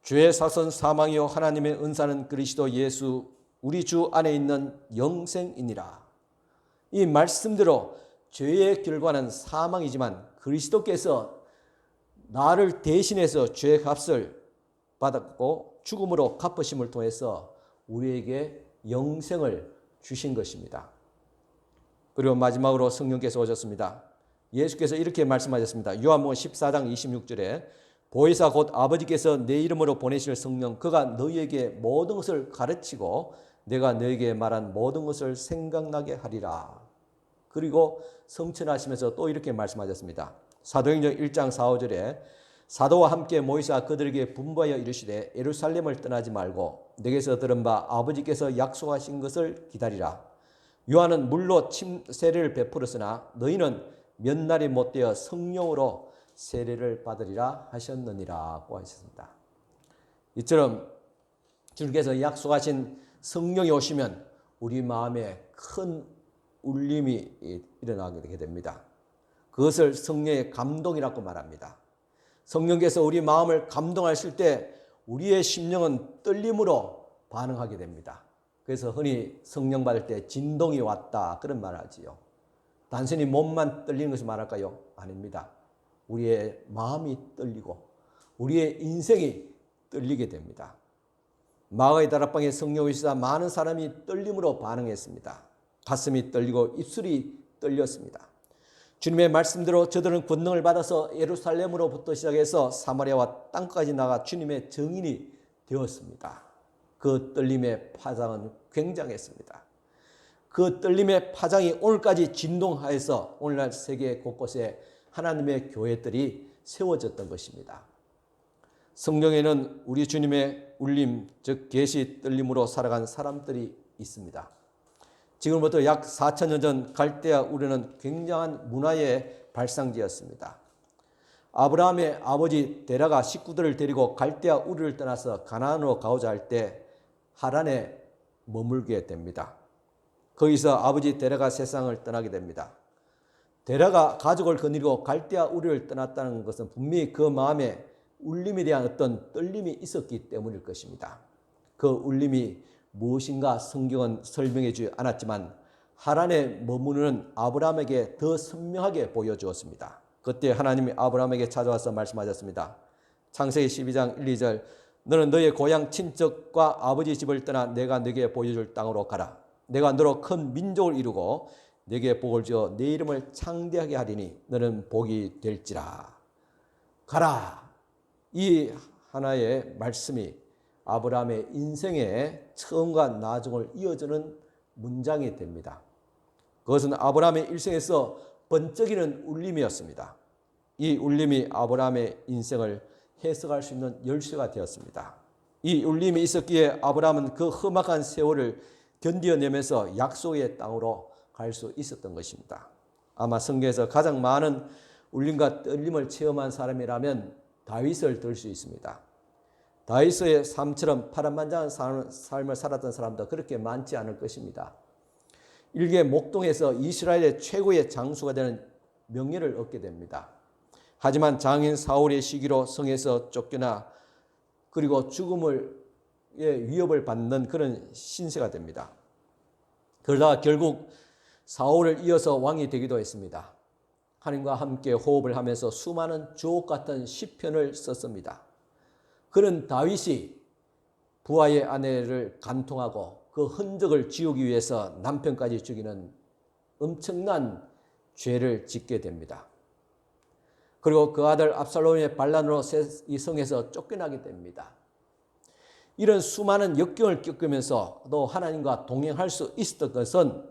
S4: 죄의 사선 사망이요 하나님의 은사는 그리스도 예수 우리 주 안에 있는 영생이니라. 이 말씀대로 죄의 결과는 사망이지만 그리스도께서 나를 대신해서 죄의 값을 받았고 죽음으로 갚으심을 통해서 우리에게 영생을 주신 것입니다. 그리고 마지막으로 성령께서 오셨습니다. 예수께서 이렇게 말씀하셨습니다. 요한복음 14장 26절에 보혜사 곧 아버지께서 내 이름으로 보내실 성령 그가 너희에게 모든 것을 가르치고 내가 너희에게 말한 모든 것을 생각나게 하리라. 그리고 성천하시면서 또 이렇게 말씀하셨습니다. 사도행전 1장 4, 5절에 사도와 함께 모이사 그들에게 분부하여 이르시되 예루살렘을 떠나지 말고 내게서 들은 바 아버지께서 약속하신 것을 기다리라. 요한은 물로 세례를 베풀었으나 너희는 몇 날이 못되어 성령으로 세례를 받으리라 하셨느니라고 하셨습니다. 이처럼 주님께서 약속하신 성령이 오시면 우리 마음에 큰 울림이 일어나게 됩니다. 그것을 성령의 감동이라고 말합니다. 성령께서 우리 마음을 감동하실 때 우리의 심령은 떨림으로 반응하게 됩니다. 그래서 흔히 성령 받을 때 진동이 왔다 그런 말을 하지요. 단순히 몸만 떨리는 것을 말할까요? 아닙니다. 우리의 마음이 떨리고 우리의 인생이 떨리게 됩니다. 마가의 다락방에 성령이 오시자 많은 사람이 떨림으로 반응했습니다. 가슴이 떨리고 입술이 떨렸습니다. 주님의 말씀대로 저들은 권능을 받아서 예루살렘으로부터 시작해서 사마리아와 땅까지 나가 주님의 증인이 되었습니다. 그 떨림의 파장은 굉장했습니다. 그 떨림의 파장이 오늘까지 진동하여서 오늘날 세계 곳곳에 하나님의 교회들이 세워졌던 것입니다. 성경에는 우리 주님의 울림, 즉 계시 떨림으로 살아간 사람들이 있습니다. 지금부터 약 4,000년 전 갈대아 우르는 굉장한 문화의 발상지였습니다. 아브라함의 아버지 데라가 식구들을 데리고 갈대아 우르를 떠나서 가나안으로 가고자 할 때 하란에 머물게 됩니다. 거기서 아버지 데라가 세상을 떠나게 됩니다. 데라가 가족을 거느리고 갈대아 우르를 떠났다는 것은 분명히 그 마음에 울림에 대한 어떤 떨림이 있었기 때문일 것입니다. 그 울림이 무엇인가 성경은 설명해 주지 않았지만 하란에 머무르는 아브라함에게 더 선명하게 보여주었습니다. 그때 하나님이 아브라함에게 찾아와서 말씀하셨습니다. 창세기 12장 1, 2절 너는 너의 고향 친척과 아버지 집을 떠나 내가 네게 보여줄 땅으로 가라. 내가 너로 큰 민족을 이루고 네게 복을 주어 네 이름을 창대하게 하리니 너는 복이 될지라. 가라. 이 하나의 말씀이 아브라함의 인생의 처음과 나중을 이어주는 문장이 됩니다. 그것은 아브라함의 일생에서 번쩍이는 울림이었습니다. 이 울림이 아브라함의 인생을 해석할 수 있는 열쇠가 되었습니다. 이 울림이 있었기에 아브라함은 그 험악한 세월을 견디어내면서 약속의 땅으로 갈 수 있었던 것입니다. 아마 성경에서 가장 많은 울림과 떨림을 체험한 사람이라면 다윗을 들 수 있습니다. 다윗의 삶처럼 파란만장한 삶을 살았던 사람도 그렇게 많지 않을 것입니다. 일개 목동에서 이스라엘의 최고의 장수가 되는 명예를 얻게 됩니다. 하지만 장인 사울의 시기로 성에서 쫓겨나 그리고 죽음의 위협을 받는 그런 신세가 됩니다. 그러다가 결국 사울을 이어서 왕이 되기도 했습니다. 하나님과 함께 호흡을 하면서 수많은 주옥 같은 시편을 썼습니다. 그런 다윗이 부하의 아내를 간통하고 그 흔적을 지우기 위해서 남편까지 죽이는 엄청난 죄를 짓게 됩니다. 그리고 그 아들 압살롬의 반란으로 이 성에서 쫓겨나게 됩니다. 이런 수많은 역경을 겪으면서 또 하나님과 동행할 수 있었던 것은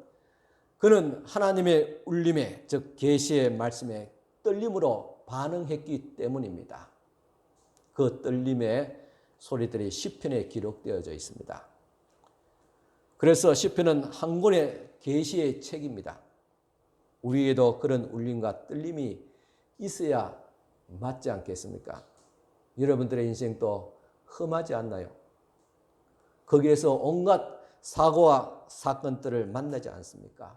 S4: 그는 하나님의 울림에 즉 계시의 말씀에 떨림으로 반응했기 때문입니다. 그 떨림의 소리들이 시편에 기록되어져 있습니다. 그래서 시편은 한 권의 계시의 책입니다. 우리에도 그런 울림과 떨림이 있어야 맞지 않겠습니까? 여러분들의 인생도 험하지 않나요? 거기에서 온갖 사고와 사건들을 만나지 않습니까?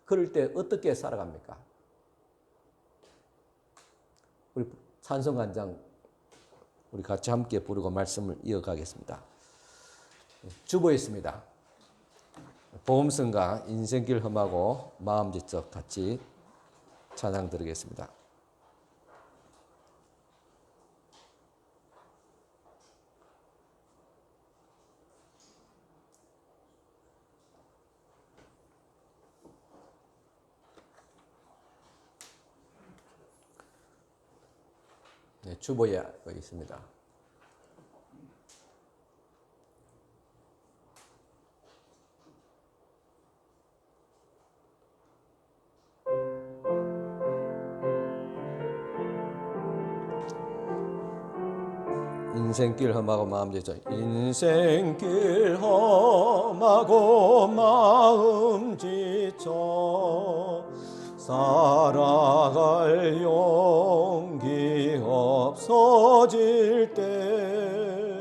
S4: 그럴 때 어떻게 살아갑니까? 우리 찬송간장 우리 같이 함께 부르고 말씀을 이어가겠습니다. 주보였습니다. 복음성가 인생길 험하고 마음지적 같이 찬양 드리겠습니다. 네, 주보에 있습니다. 인생길 험하고 마음지쳐 인생길 험하고 마음지쳐 살아갈 용기 없어질 때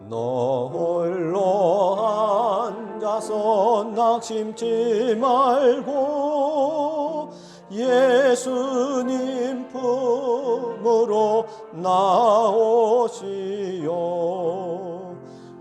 S4: 너 홀로 앉아서 낙심치 말고
S3: 예수님 품으로 나오시오.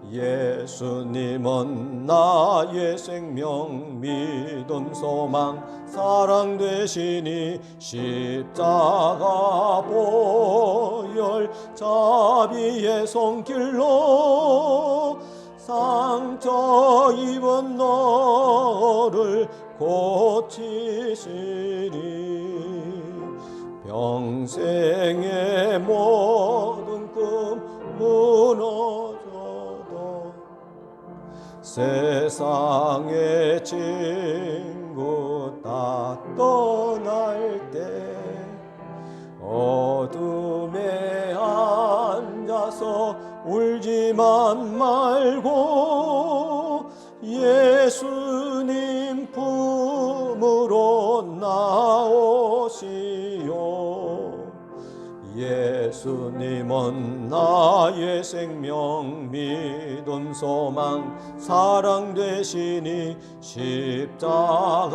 S3: 예수님은 나의 생명, 믿음, 소망, 사랑 되시니 십자가 보혈 자비의 손길로 상처 입은 너를 고치시리. 평생의 모든 꿈 무너져도 세상의 친구 다 떠날 때 어둠에 앉아서 울지만 말고 예수님 품으로 나오시오. 예수님은 나의 생명, 믿음, 소망, 사랑 되시니 십자가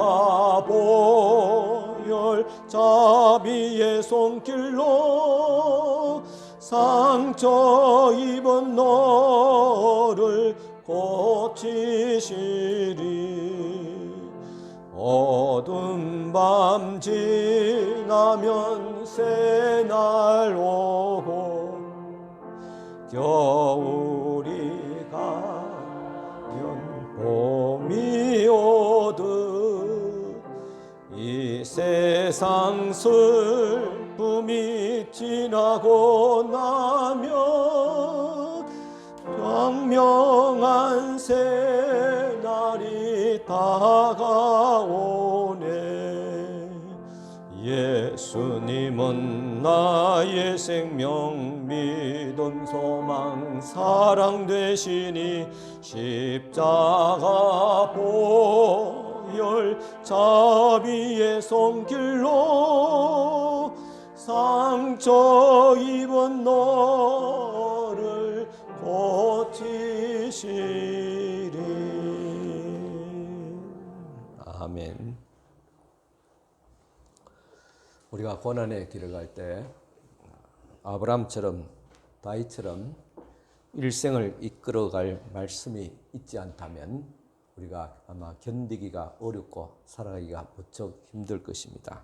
S3: 보혈 자비의 손길로 상처 입은 너를 고치시리. 어두운 밤 지나면 새날 오고 겨울이 가면 봄이 오듯 이 세상 슬픔이 지나고 나면 광명한 새날이 다가오네. 예수님은 나의 생명, 믿음, 소망, 사랑 되시니 십자가 보혈 자비의 손길로 상처 입은 너를 고치시리.
S4: 아멘. 우리가 고난의 길을 갈 때 아브라함처럼 다윗처럼 일생을 이끌어갈 말씀이 있지 않다면 우리가 아마 견디기가 어렵고 살아가기가 무척 힘들 것입니다.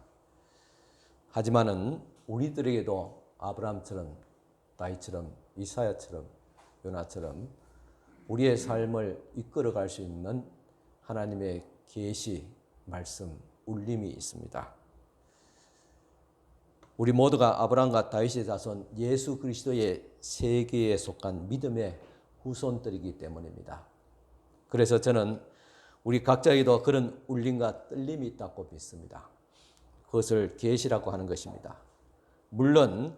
S4: 하지만은 우리들에게도 아브라함처럼 다윗처럼 이사야처럼 요나처럼 우리의 삶을 이끌어갈 수 있는 하나님의 계시, 말씀, 울림이 있습니다. 우리 모두가 아브라함과 다윗의 자손 예수 그리스도의 세계에 속한 믿음의 후손들이기 때문입니다. 그래서 저는 우리 각자에도 그런 울림과 떨림이 있다고 믿습니다. 그것을 계시라고 하는 것입니다. 물론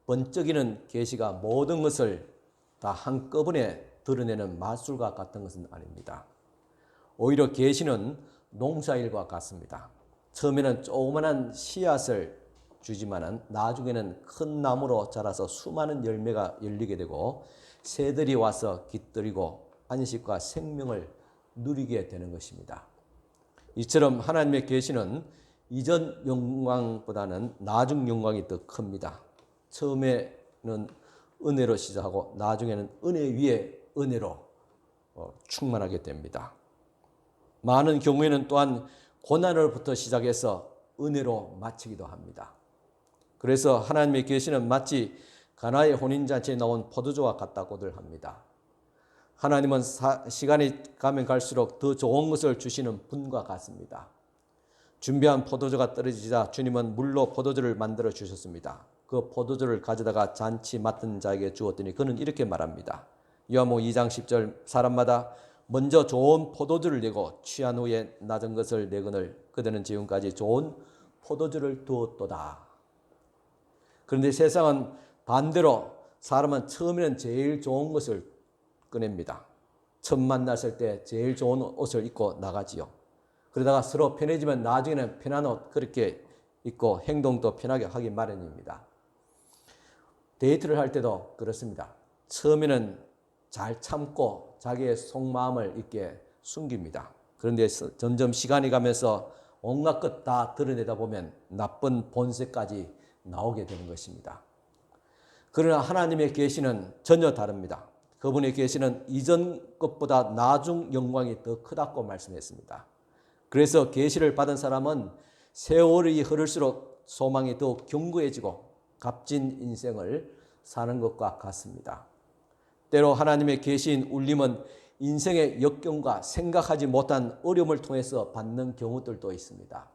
S4: 번쩍이는 계시가 모든 것을 다 한꺼번에 드러내는 마술과 같은 것은 아닙니다. 오히려 계시는 농사일과 같습니다. 처음에는 조그만한 씨앗을 주지만은 나중에는 큰 나무로 자라서 수많은 열매가 열리게 되고 새들이 와서 깃들이고 안식과 생명을 누리게 되는 것입니다. 이처럼 하나님의 계시는 이전 영광보다는 나중 영광이 더 큽니다. 처음에는 은혜로 시작하고 나중에는 은혜 위에 은혜로 충만하게 됩니다. 많은 경우에는 또한 고난으로부터 시작해서 은혜로 마치기도 합니다. 그래서 하나님의 계시는 마치 가나의 혼인잔치에 나온 포도주와 같다고들 합니다. 하나님은 시간이 가면 갈수록 더 좋은 것을 주시는 분과 같습니다. 준비한 포도주가 떨어지자 주님은 물로 포도주를 만들어 주셨습니다. 그 포도주를 가져다가 잔치 맡은 자에게 주었더니 그는 이렇게 말합니다. 요한복음 2장 10절 사람마다 먼저 좋은 포도주를 내고 취한 후에 낮은 것을 내거늘 그들은 지금까지 좋은 포도주를 두었도다. 그런데 세상은 반대로 사람은 처음에는 제일 좋은 것을 꺼냅니다. 처음 만났을 때 제일 좋은 옷을 입고 나가지요. 그러다가 서로 편해지면 나중에는 편한 옷 그렇게 입고 행동도 편하게 하기 마련입니다. 데이트를 할 때도 그렇습니다. 처음에는 잘 참고 자기의 속마음을 이렇게 숨깁니다. 그런데 점점 시간이 가면서 온갖 것 다 드러내다 보면 나쁜 본색까지 나오게 되는 것입니다. 그러나 하나님의 계시는 전혀 다릅니다. 그분의 계시는 이전 것보다 나중 영광이 더 크다고 말씀했습니다. 그래서 계시를 받은 사람은 세월이 흐를수록 소망이 더욱 견고해지고 값진 인생을 사는 것과 같습니다. 때로 하나님의 계시인 울림은 인생의 역경과 생각하지 못한 어려움을 통해서 받는 경우들도 있습니다.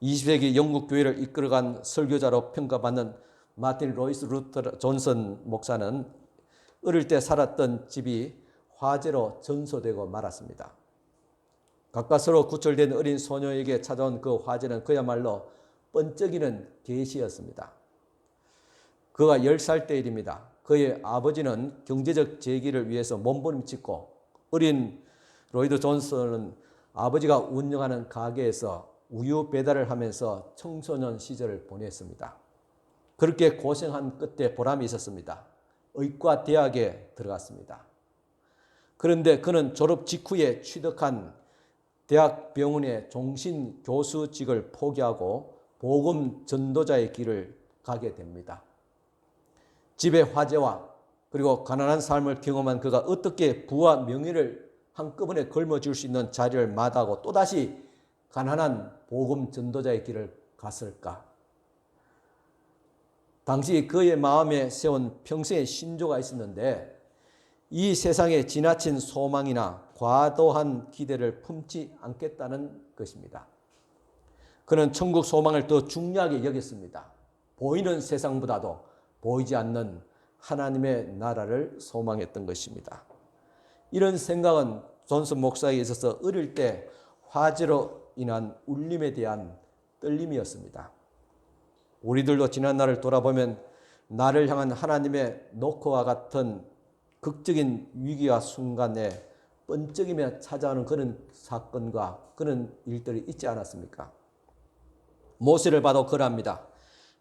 S4: 20세기 영국 교회를 이끌어간 설교자로 평가받는 마틴 로이스 루터 존슨 목사는 어릴 때 살았던 집이 화재로 전소되고 말았습니다. 가까스로 구출된 어린 소녀에게 찾아온 그 화재는 그야말로 번쩍이는 계시였습니다. 그가 10살 때 일입니다. 그의 아버지는 경제적 재기를 위해서 몸부림치고 어린 로이드 존슨은 아버지가 운영하는 가게에서 우유 배달을 하면서 청소년 시절을 보냈습니다. 그렇게 고생한 끝에 보람이 있었습니다. 의과 대학에 들어갔습니다. 그런데 그는 졸업 직후에 취득한 대학 병원의 종신 교수직을 포기하고 복음 전도자의 길을 가게 됩니다. 집의 화재와 그리고 가난한 삶을 경험한 그가 어떻게 부와 명예를 한꺼번에 걸머쥘 수 있는 자리를 마다하고 또다시 가난한 복음 전도자의 길을 갔을까? 당시 그의 마음에 세운 평생의 신조가 있었는데 이 세상에 지나친 소망이나 과도한 기대를 품지 않겠다는 것입니다. 그는 천국 소망을 더 중요하게 여겼습니다. 보이는 세상보다도 보이지 않는 하나님의 나라를 소망했던 것입니다. 이런 생각은 존슨 목사에게 있어서 어릴 때 화재로 인한 울림에 대한 떨림이었습니다. 우리들도 지난 날을 돌아보면 나를 향한 하나님의 노크와 같은 극적인 위기와 순간에 번쩍이며 찾아오는 그런 사건과 그런 일들이 있지 않았습니까? 모세를 봐도 그러합니다.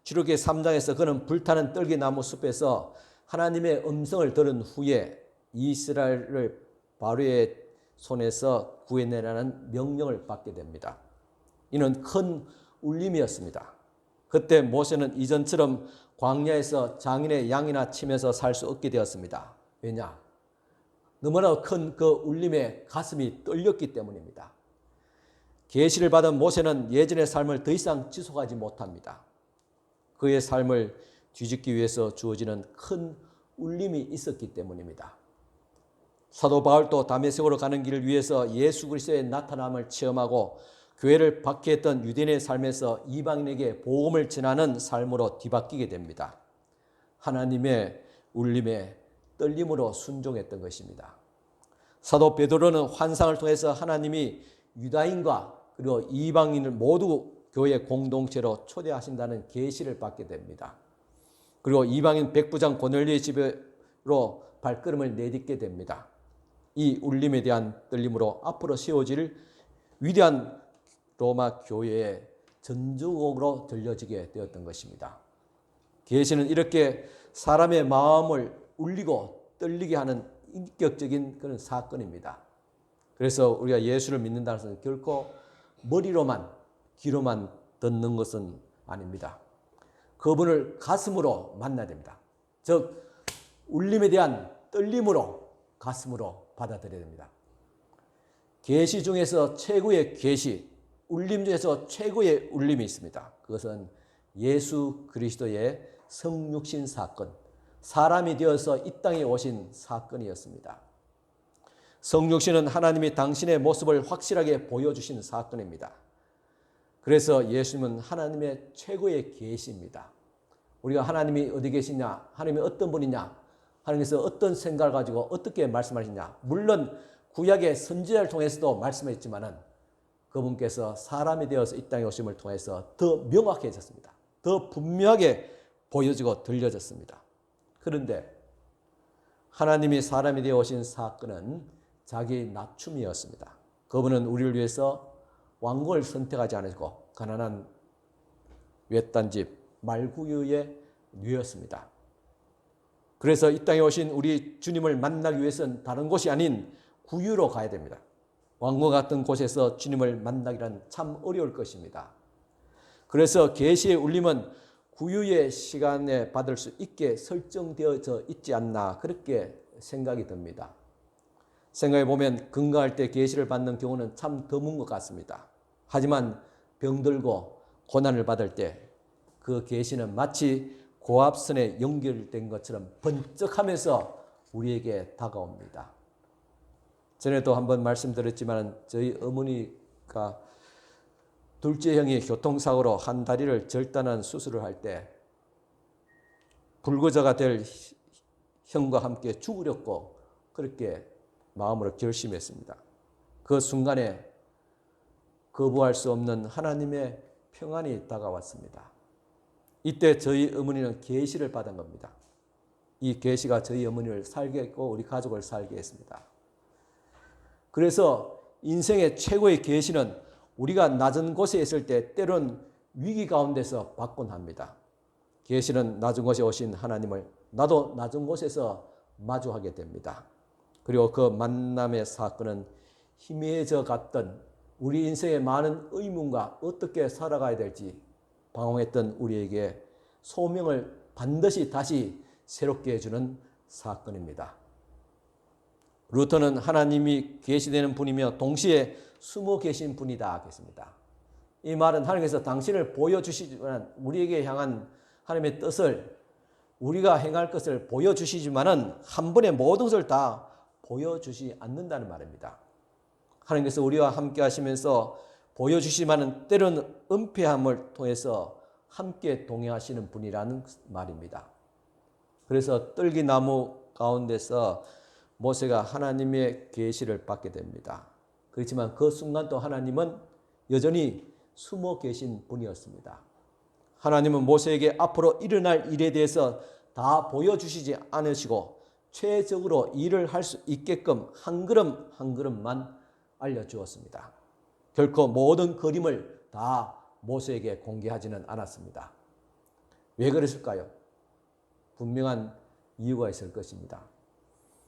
S4: 출애굽기 3장에서 그는 불타는 떨기나무 숲에서 하나님의 음성을 들은 후에 이스라엘을 바로의 손에서 구해내라는 명령을 받게 됩니다. 이는 큰 울림이었습니다. 그때 모세는 이전처럼 광야에서 장인의 양이나 치면서 살 수 없게 되었습니다. 왜냐? 너무나 큰 그 울림에 가슴이 떨렸기 때문입니다. 계시를 받은 모세는 예전의 삶을 더 이상 지속하지 못합니다. 그의 삶을 뒤집기 위해서 주어지는 큰 울림이 있었기 때문입니다. 사도 바울도 다메섹으로 가는 길을 위해서 예수 그리스도의 나타남을 체험하고 교회를 박해했던 유대인의 삶에서 이방인에게 복음을 전하는 삶으로 뒤바뀌게 됩니다. 하나님의 울림에 떨림으로 순종했던 것입니다. 사도 베드로는 환상을 통해서 하나님이 유다인과 그리고 이방인을 모두 교회 공동체로 초대하신다는 계시를 받게 됩니다. 그리고 이방인 백부장 고넬료의 집으로 발걸음을 내딛게 됩니다. 이 울림에 대한 떨림으로 앞으로 세워질 위대한 로마 교회의 전주곡으로 들려지게 되었던 것입니다. 계시는 이렇게 사람의 마음을 울리고 떨리게 하는 인격적인 그런 사건입니다. 그래서 우리가 예수를 믿는다는 것은 결코 머리로만 귀로만 듣는 것은 아닙니다. 그분을 가슴으로 만나야 됩니다. 즉 울림에 대한 떨림으로 가슴으로 받아들여야 됩니다. 계시 중에서 최고의 계시, 울림 중에서 최고의 울림이 있습니다. 그것은 예수 그리스도의 성육신 사건, 사람이 되어서 이 땅에 오신 사건이었습니다. 성육신은 하나님이 당신의 모습을 확실하게 보여주신 사건입니다. 그래서 예수님은 하나님의 최고의 계시입니다. 우리가 하나님이 어디 계시냐, 하나님이 어떤 분이냐, 하나님께서 어떤 생각을 가지고 어떻게 말씀하시냐, 물론 구약의 선지자를 통해서도 말씀했지만은 그분께서 사람이 되어서 이 땅에 오심을 통해서 더 명확해졌습니다. 더 분명하게 보여지고 들려졌습니다. 그런데 하나님이 사람이 되어 오신 사건은 자기 낮춤이었습니다. 그분은 우리를 위해서 왕궁을 선택하지 않으시고 가난한 외딴집 말구유의 누였습니다. 그래서 이 땅에 오신 우리 주님을 만나기 위해서는 다른 곳이 아닌 구유로 가야 됩니다. 왕궁 같은 곳에서 주님을 만나기란 참 어려울 것입니다. 그래서 계시의 울림은 구유의 시간에 받을 수 있게 설정되어져 있지 않나 그렇게 생각이 듭니다. 생각해 보면 건강할 때 계시를 받는 경우는 참 드문 것 같습니다. 하지만 병들고 고난을 받을 때 그 계시는 마치 고압선에 연결된 것처럼 번쩍하면서 우리에게 다가옵니다. 전에도 한번 말씀드렸지만 저희 어머니가 둘째 형이 교통사고로 한 다리를 절단한 수술을 할 때 불구자가 될 형과 함께 죽으려고 그렇게 마음으로 결심했습니다. 그 순간에 거부할 수 없는 하나님의 평안이 다가왔습니다. 이때 저희 어머니는 계시를 받은 겁니다. 이 계시가 저희 어머니를 살게 했고 우리 가족을 살게 했습니다. 그래서 인생의 최고의 계시는 우리가 낮은 곳에 있을 때 때론 위기 가운데서 받곤 합니다. 계시는 낮은 곳에 오신 하나님을 나도 낮은 곳에서 마주하게 됩니다. 그리고 그 만남의 사건은 희미해져 갔던 우리 인생의 많은 의문과 어떻게 살아가야 될지 방황했던 우리에게 소명을 반드시 다시 새롭게 해주는 사건입니다. 루터는 하나님이 계시되는 분이며 동시에 숨어 계신 분이다 하겠습니다. 이 말은 하나님께서 당신을 보여주시지만 우리에게 향한 하나님의 뜻을 우리가 행할 것을 보여주시지만은 한 번에 모든 것을 다 보여주시 않는다는 말입니다. 하나님께서 우리와 함께 하시면서 보여주시지만은 때로는 은폐함을 통해서 함께 동행하시는 분이라는 말입니다. 그래서 떨기나무 가운데서 모세가 하나님의 계시를 받게 됩니다. 그렇지만 그 순간 또 하나님은 여전히 숨어 계신 분이었습니다. 하나님은 모세에게 앞으로 일어날 일에 대해서 다 보여주시지 않으시고 최적으로 일을 할 수 있게끔 한 걸음 한 걸음만 알려주었습니다. 결코 모든 그림을 다 모세에게 공개하지는 않았습니다. 왜 그랬을까요? 분명한 이유가 있을 것입니다.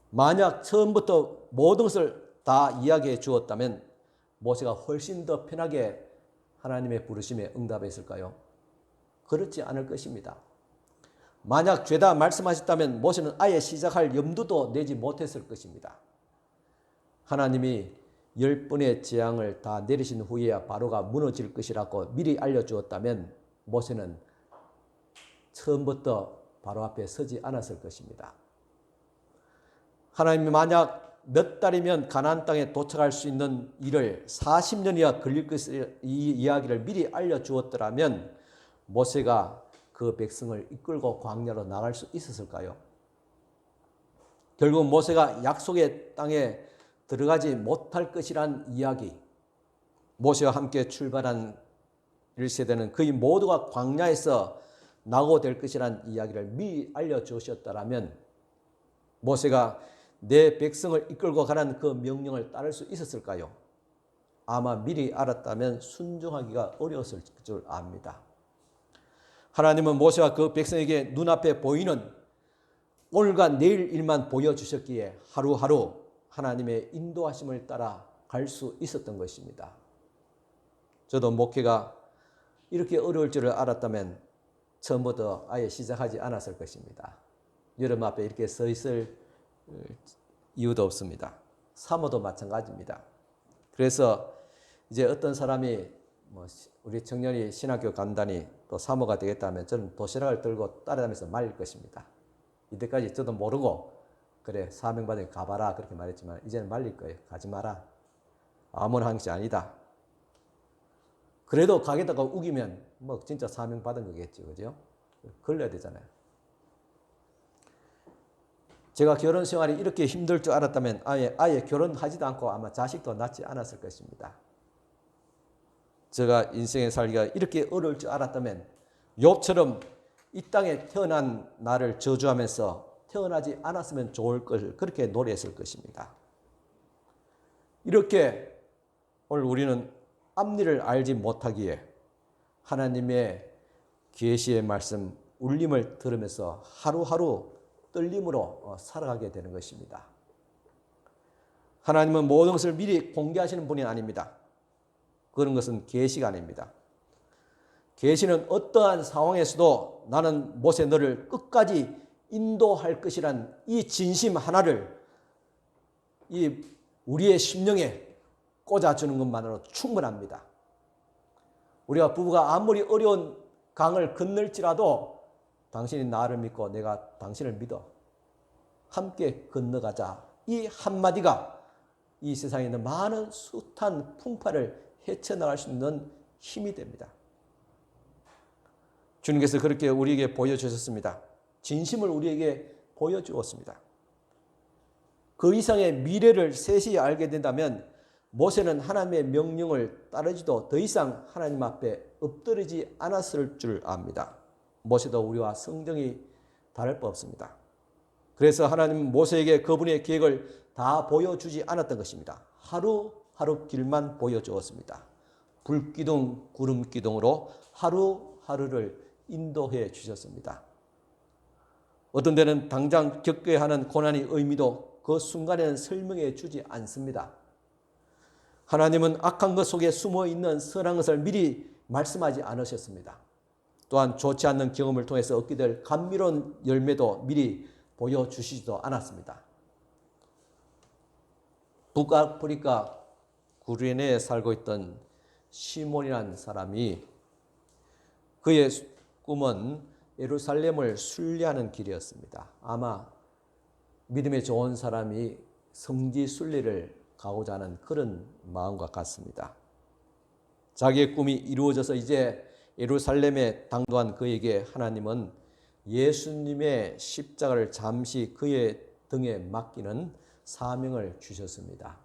S4: 만약 처음부터 모든 것을 다 이야기해 주었다면 모세가 훨씬 더 편하게 하나님의 부르심에 응답했을까요? 그렇지 않을 것입니다. 만약 죄다 말씀하셨다면 모세는 아예 시작할 염두도 내지 못했을 것입니다. 하나님이 10번의 재앙을 다 내리신 후에야 바로가 무너질 것이라고 미리 알려주었다면 모세는 처음부터 바로 앞에 서지 않았을 것입니다. 하나님이 만약 몇 달이면 가나안 땅에 도착할 수 있는 일을 40년이나 걸릴 것을 이 이야기를 미리 알려주었더라면 모세가 그 백성을 이끌고 광야로 나갈 수 있었을까요? 결국 모세가 약속의 땅에 들어가지 못할 것이란 이야기, 모세와 함께 출발한 1세대는 거의 모두가 광야에서 낙오될 것이란 이야기를 미리 알려주셨더라면 모세가 내 백성을 이끌고 가라는 그 명령을 따를 수 있었을까요? 아마 미리 알았다면 순종하기가 어려웠을 줄 압니다. 하나님은 모세와 그 백성에게 눈앞에 보이는 오늘과 내일 일만 보여주셨기에 하루하루 하나님의 인도하심을 따라 갈 수 있었던 것입니다. 저도 목회가 이렇게 어려울 줄을 알았다면 처음부터 아예 시작하지 않았을 것입니다. 여러분 앞에 이렇게 서 있을 이유도 없습니다. 사모도 마찬가지입니다. 그래서 이제 어떤 사람이 우리 청년이 신학교 간다니 또 사모가 되겠다면 저는 도시락을 들고 따라다니면서 말릴 것입니다. 이때까지 저도 모르고 그래 사명받으니 가봐라 그렇게 말했지만 이제는 말릴 거예요. 가지 마라. 아무나 한 것이 아니다. 그래도 가겠다고 우기면 진짜 사명받은 거겠죠. 그죠? 걸려야 되잖아요. 제가 결혼 생활이 이렇게 힘들 줄 알았다면 아예 결혼하지도 않고 아마 자식도 낳지 않았을 것입니다. 제가 인생의 살기가 이렇게 어려울 줄 알았다면 욥처럼 이 땅에 태어난 나를 저주하면서 태어나지 않았으면 좋을 것을 그렇게 노래했을 것입니다. 이렇게 오늘 우리는 앞일을 알지 못하기에 하나님의 계시의 말씀 울림을 들으면서 하루하루 떨림으로 살아가게 되는 것입니다. 하나님은 모든 것을 미리 공개하시는 분이 아닙니다. 그런 것은 계시가 아닙니다. 계시는 어떠한 상황에서도 나는 모세 너를 끝까지 인도할 것이란 이 진심 하나를 이 우리의 심령에 꽂아주는 것만으로 충분합니다. 우리가 부부가 아무리 어려운 강을 건널지라도 당신이 나를 믿고 내가 당신을 믿어 함께 건너가자. 이 한마디가 이 세상에 있는 많은 숱한 풍파를 헤쳐나갈 수 있는 힘이 됩니다. 주님께서 그렇게 우리에게 보여주셨습니다. 진심을 우리에게 보여주었습니다. 그 이상의 미래를 세시 알게 된다면 모세는 하나님의 명령을 따르지도 더 이상 하나님 앞에 엎드리지 않았을 줄 압니다. 모세도 우리와 성정이 다를 바 없습니다. 그래서 하나님은 모세에게 그분의 계획을 다 보여주지 않았던 것입니다. 하루하루 길만 보여주었습니다. 불기둥, 구름기둥으로 하루하루를 인도해 주셨습니다. 어떤 때는 당장 겪어야 하는 고난의 의미도 그 순간에는 설명해 주지 않습니다. 하나님은 악한 것 속에 숨어 있는 선한 것을 미리 말씀하지 않으셨습니다. 또한 좋지 않는 경험을 통해서 얻게 될 감미로운 열매도 미리 보여주시지도 않았습니다. 북아프리카 구레네에 살고 있던 시몬이라는 사람이 그의 꿈은 예루살렘을 순례하는 길이었습니다. 아마 믿음에 좋은 사람이 성지 순례를 가고자 하는 그런 마음과 같습니다. 자기의 꿈이 이루어져서 이제 예루살렘에 당도한 그에게 하나님은 예수님의 십자가를 잠시 그의 등에 맡기는 사명을 주셨습니다.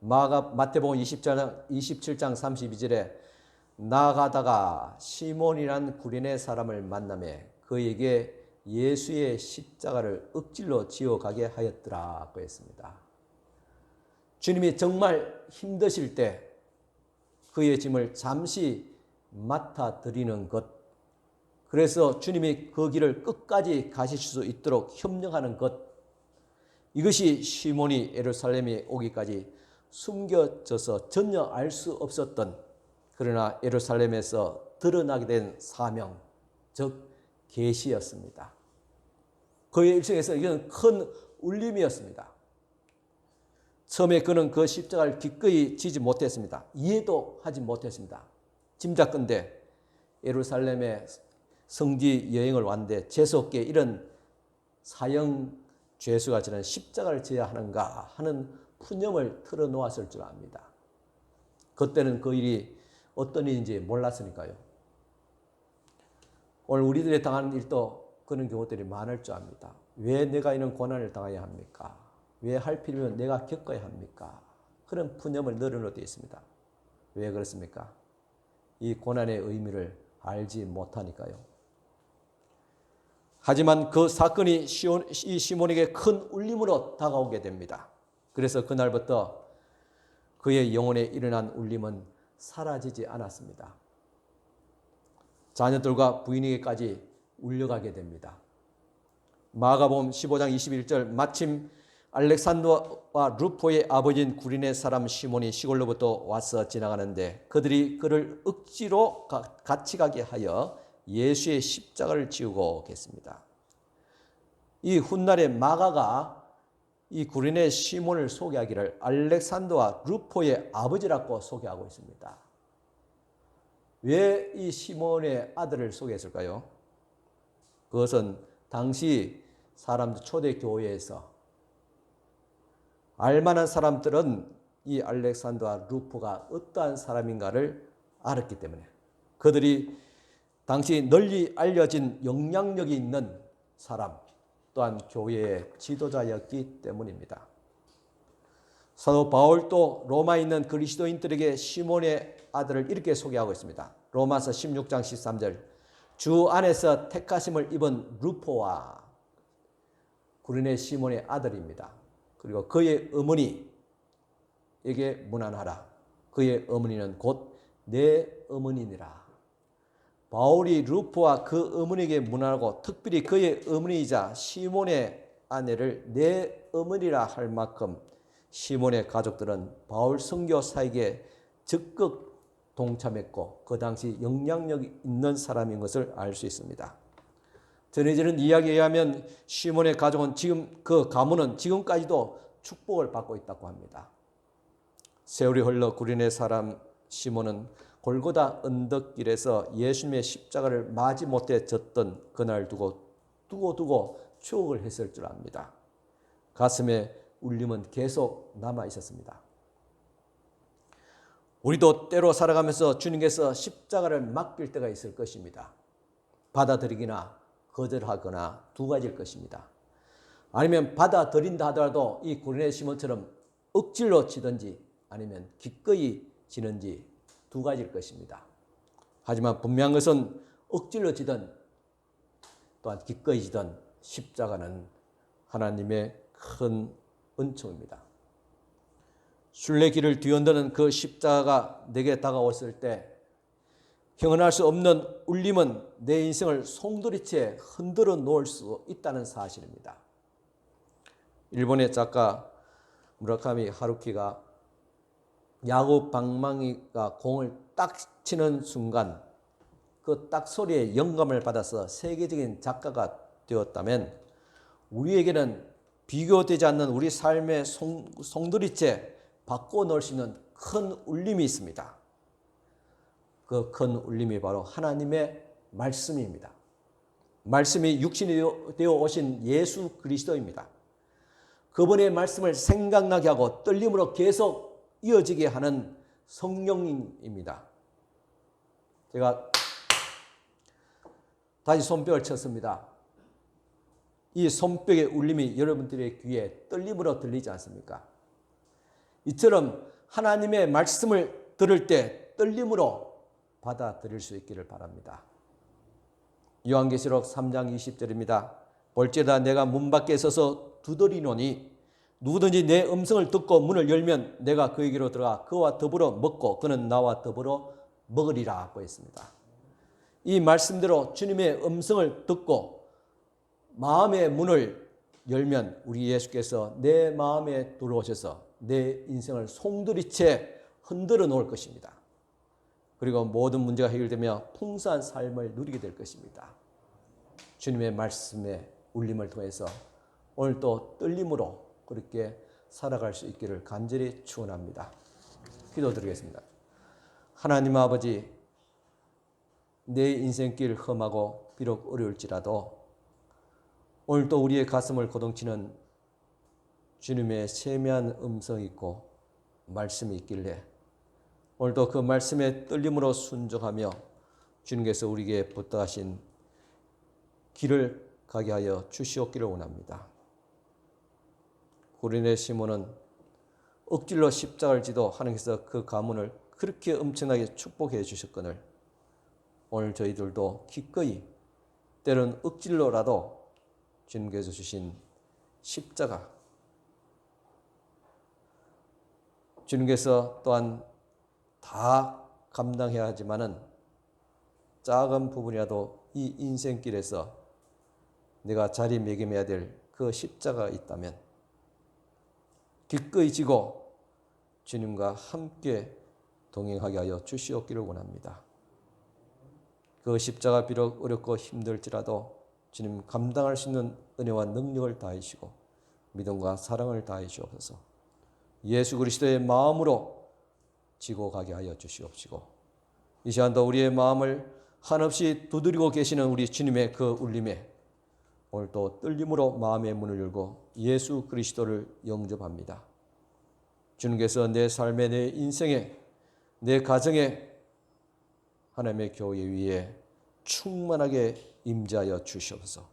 S4: 마태복음 27장 32절에 나아가다가 시몬이란 구레네 사람을 만나매 그에게 예수의 십자가를 억질로 지어가게 하였더라고 했습니다. 주님이 정말 힘드실 때 그의 짐을 잠시 맡아드리는 것, 그래서 주님이 그 길을 끝까지 가실 수 있도록 협력하는 것, 이것이 시몬이 예루살렘에 오기까지 숨겨져서 전혀 알 수 없었던, 그러나 예루살렘에서 드러나게 된 사명, 즉 계시였습니다. 그의 일생에서 이건 큰 울림이었습니다. 처음에 그는 그 십자가를 기꺼이 지지 못했습니다. 이해도 하지 못했습니다. 짐작컨대 예루살렘에 성지 여행을 왔는데 재수없게 이런 사형 죄수가 지는 십자가를 져야 하는가 하는 푸념을 털어놓았을 줄 압니다. 그때는 그 일이 어떤 일인지 몰랐으니까요. 오늘 우리들이 당하는 일도 그런 경우들이 많을 줄 압니다. 왜 내가 이런 고난을 당해야 합니까? 왜 할 필요면 내가 겪어야 합니까? 그런 푸념을 늘어놓게 있습니다. 왜 그렇습니까? 이 고난의 의미를 알지 못하니까요. 하지만 그 사건이 이 시몬에게 큰 울림으로 다가오게 됩니다. 그래서 그날부터 그의 영혼에 일어난 울림은 사라지지 않았습니다. 자녀들과 부인에게까지 울려가게 됩니다. 마가복음 15장 21절 마침 알렉산더와 루포의 아버지인 구레네 사람 시몬이 시골로부터 와서 지나가는데 그들이 그를 억지로 같이 가게 하여 예수의 십자가를 지우고 계십니다. 이 훗날에 마가가 이 구레네 시몬을 소개하기를 알렉산더와 루포의 아버지라고 소개하고 있습니다. 왜 이 시몬의 아들을 소개했을까요? 그것은 당시 사람들 초대교회에서 알만한 사람들은 이 알렉산더와 루포가 어떠한 사람인가를 알았기 때문에 그들이 당시 널리 알려진 영향력이 있는 사람 또한 교회의 지도자였기 때문입니다. 사도 바울도 로마에 있는 그리스도인들에게 시몬의 아들을 이렇게 소개하고 있습니다. 로마서 16장 13절 주 안에서 택하심을 입은 루포와 구레네 시몬의 아들입니다. 그리고 그의 어머니에게 문안하라. 그의 어머니는 곧 내 어머니니라. 바울이 루포와 그 어머니에게 문안하고 특별히 그의 어머니이자 시몬의 아내를 내 어머니라 할 만큼 시몬의 가족들은 바울 선교 사역에 적극 동참했고 그 당시 영향력 있는 사람인 것을 알 수 있습니다. 전해지는 이야기에 의하면 시몬의 가족은 그 가문은 지금까지도 축복을 받고 있다고 합니다. 세월이 흘러 구린의 사람 시몬은 골고다 언덕길에서 예수님의 십자가를 맞이 못해 졌던 그날 두고 추억을 했을 줄 압니다. 가슴에 울림은 계속 남아 있었습니다. 우리도 때로 살아가면서 주님께서 십자가를 맡길 때가 있을 것입니다. 받아들이기나 거절하거나 두 가지일 것입니다. 아니면 받아들인다 하더라도 이 구린의 시몬처럼 억지로 지든지 아니면 기꺼이 지는지 두 가지일 것입니다. 하지만 분명한 것은 억지로 지든 또한 기꺼이 지든 십자가는 하나님의 큰 은총입니다. 순례길을 뒤흔드는 그 십자가가 내게 다가왔을 때 형언할 수 없는 울림은 내 인생을 송두리째 흔들어 놓을 수 있다는 사실입니다. 일본의 작가 무라카미 하루키가 야구 방망이가 공을 딱 치는 순간 그 딱 소리에 영감을 받아서 세계적인 작가가 되었다면 우리에게는 비교되지 않는 우리 삶의 송두리째 바꿔놓을 수 있는 큰 울림이 있습니다. 그 큰 울림이 바로 하나님의 말씀입니다. 말씀이 육신이 되어 오신 예수 그리스도입니다. 그분의 말씀을 생각나게 하고 떨림으로 계속 이어지게 하는 성령입니다. 제가 다시 손뼉을 쳤습니다. 이 손뼉의 울림이 여러분들의 귀에 떨림으로 들리지 않습니까? 이처럼 하나님의 말씀을 들을 때 떨림으로 받아들일 수 있기를 바랍니다. 요한계시록 3장 20절입니다. 볼지어다 내가 문 밖에 서서 두드리노니 누구든지 내 음성을 듣고 문을 열면 내가 그에게로 들어가 그와 더불어 먹고 그는 나와 더불어 먹으리라 하고 있습니다. 이 말씀대로 주님의 음성을 듣고 마음의 문을 열면 우리 예수께서 내 마음에 들어오셔서 내 인생을 송두리째 흔들어 놓을 것입니다. 그리고 모든 문제가 해결되며 풍성한 삶을 누리게 될 것입니다. 주님의 말씀의 울림을 통해서 오늘도 떨림으로 그렇게 살아갈 수 있기를 간절히 축원합니다. 기도드리겠습니다. 하나님 아버지, 내 인생길 험하고 비록 어려울지라도 오늘도 우리의 가슴을 고동치는 주님의 세미한 음성이 있고 말씀이 있길래 오늘도 그 말씀에 떨림으로 순종하며 주님께서 우리에게 부탁하신 길을 가게 하여 주시옵기를 원합니다. 구린의 시몬은 억질로 십자가를 지도 하나님께서 그 가문을 그렇게 엄청나게 축복해 주셨거늘 오늘 저희들도 기꺼이 때론 억질로라도 주님께서 주신 십자가 주님께서 또한 다 감당해야 하지만은 작은 부분이라도 이 인생길에서 내가 자리매김해야 될 그 십자가가 있다면 기꺼이 지고 주님과 함께 동행하게 하여 주시옵기를 원합니다. 그 십자가 비록 어렵고 힘들지라도 주님 감당할 수 있는 은혜와 능력을 다하시고 믿음과 사랑을 다해 주옵소서. 예수 그리스도의 마음으로 지고 가게 하여 주시옵시고 이 시간도 우리의 마음을 한없이 두드리고 계시는 우리 주님의 그 울림에 오늘도 떨림으로 마음의 문을 열고 예수 그리스도를 영접합니다. 주님께서 내 삶에 내 인생에 내 가정에 하나님의 교회 위에 충만하게 임재하여 주시옵소서.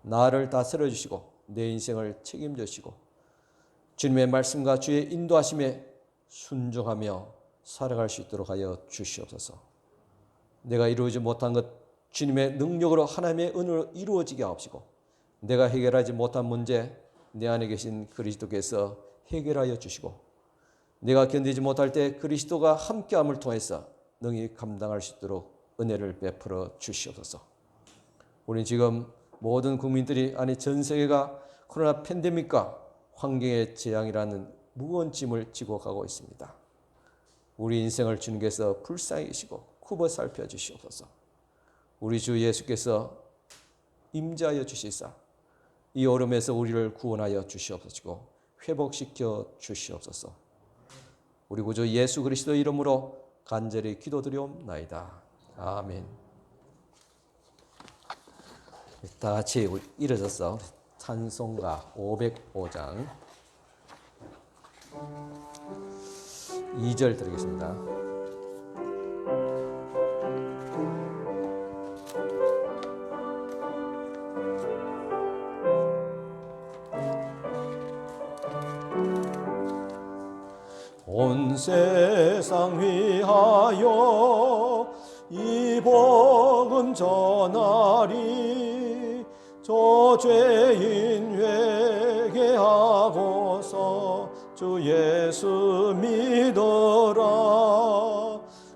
S4: 나를 다스려 주시고 내 인생을 책임져 주시고 주님의 말씀과 주의 인도하심에 순종하며 살아갈 수 있도록 하여 주시옵소서. 내가 이루어지지 못한 것 주님의 능력으로 하나님의 은혜로 이루어지게 하옵시고 내가 해결하지 못한 문제 내 안에 계신 그리스도께서 해결하여 주시고 내가 견디지 못할 때 그리스도가 함께함을 통해서 능히 감당할 수 있도록 은혜를 베풀어 주시옵소서. 우리는 지금 모든 국민들이 아니 전 세계가 코로나 팬데믹과 환경의 재앙이라는 무거운 짐을 지고 가고 있습니다. 우리 인생을 주님께서 불쌍히 여기시고 굽어 살펴 주시옵소서. 우리 주 예수께서 임재하여 주시사 이 어려움에서 우리를 구원하여 주시옵소서, 회복시켜 주시옵소서. 우리 구주 예수 그리스도 이름으로 간절히 기도드리옵나이다. 아멘. 다 같이 일어서서 찬송가 505장 2절 드리겠습니다.
S3: 온 세상 위하여 이 복음 전하리. 저 죄인 회개하고서 주 예수 믿어라.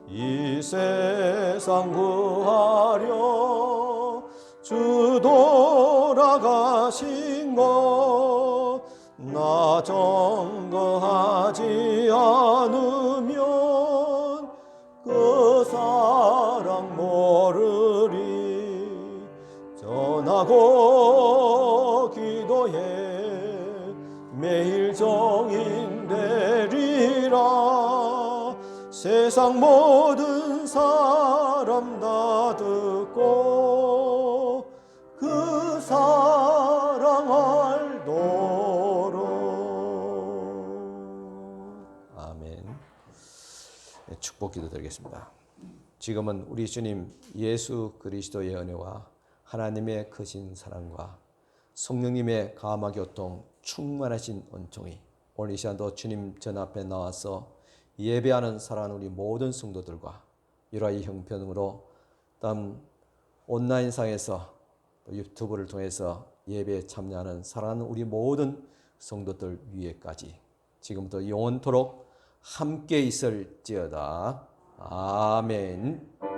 S3: 이 세상 구하려 주 돌아가신 것 나 정거하지 않으면 그 사랑 모르리. 전하고 기도해 매일 정인 되리라. 세상 모든 사람 다 듣고 그 사랑 알도록.
S4: 아멘. 축복 기도 드리겠습니다. 지금은 우리 주님 예수 그리스도의 은혜와 하나님의 크신 사랑과 성령님의 감화 교통 충만하신 은총이 오늘 이 시간도 주님 전 앞에 나와서 예배하는 사랑하는 우리 모든 성도들과 유라이 형편으로 다음 온라인상에서 유튜브를 통해서 예배에 참여하는 사랑하는 우리 모든 성도들 위에까지 지금부터 영원토록 함께 있을지어다. 아멘.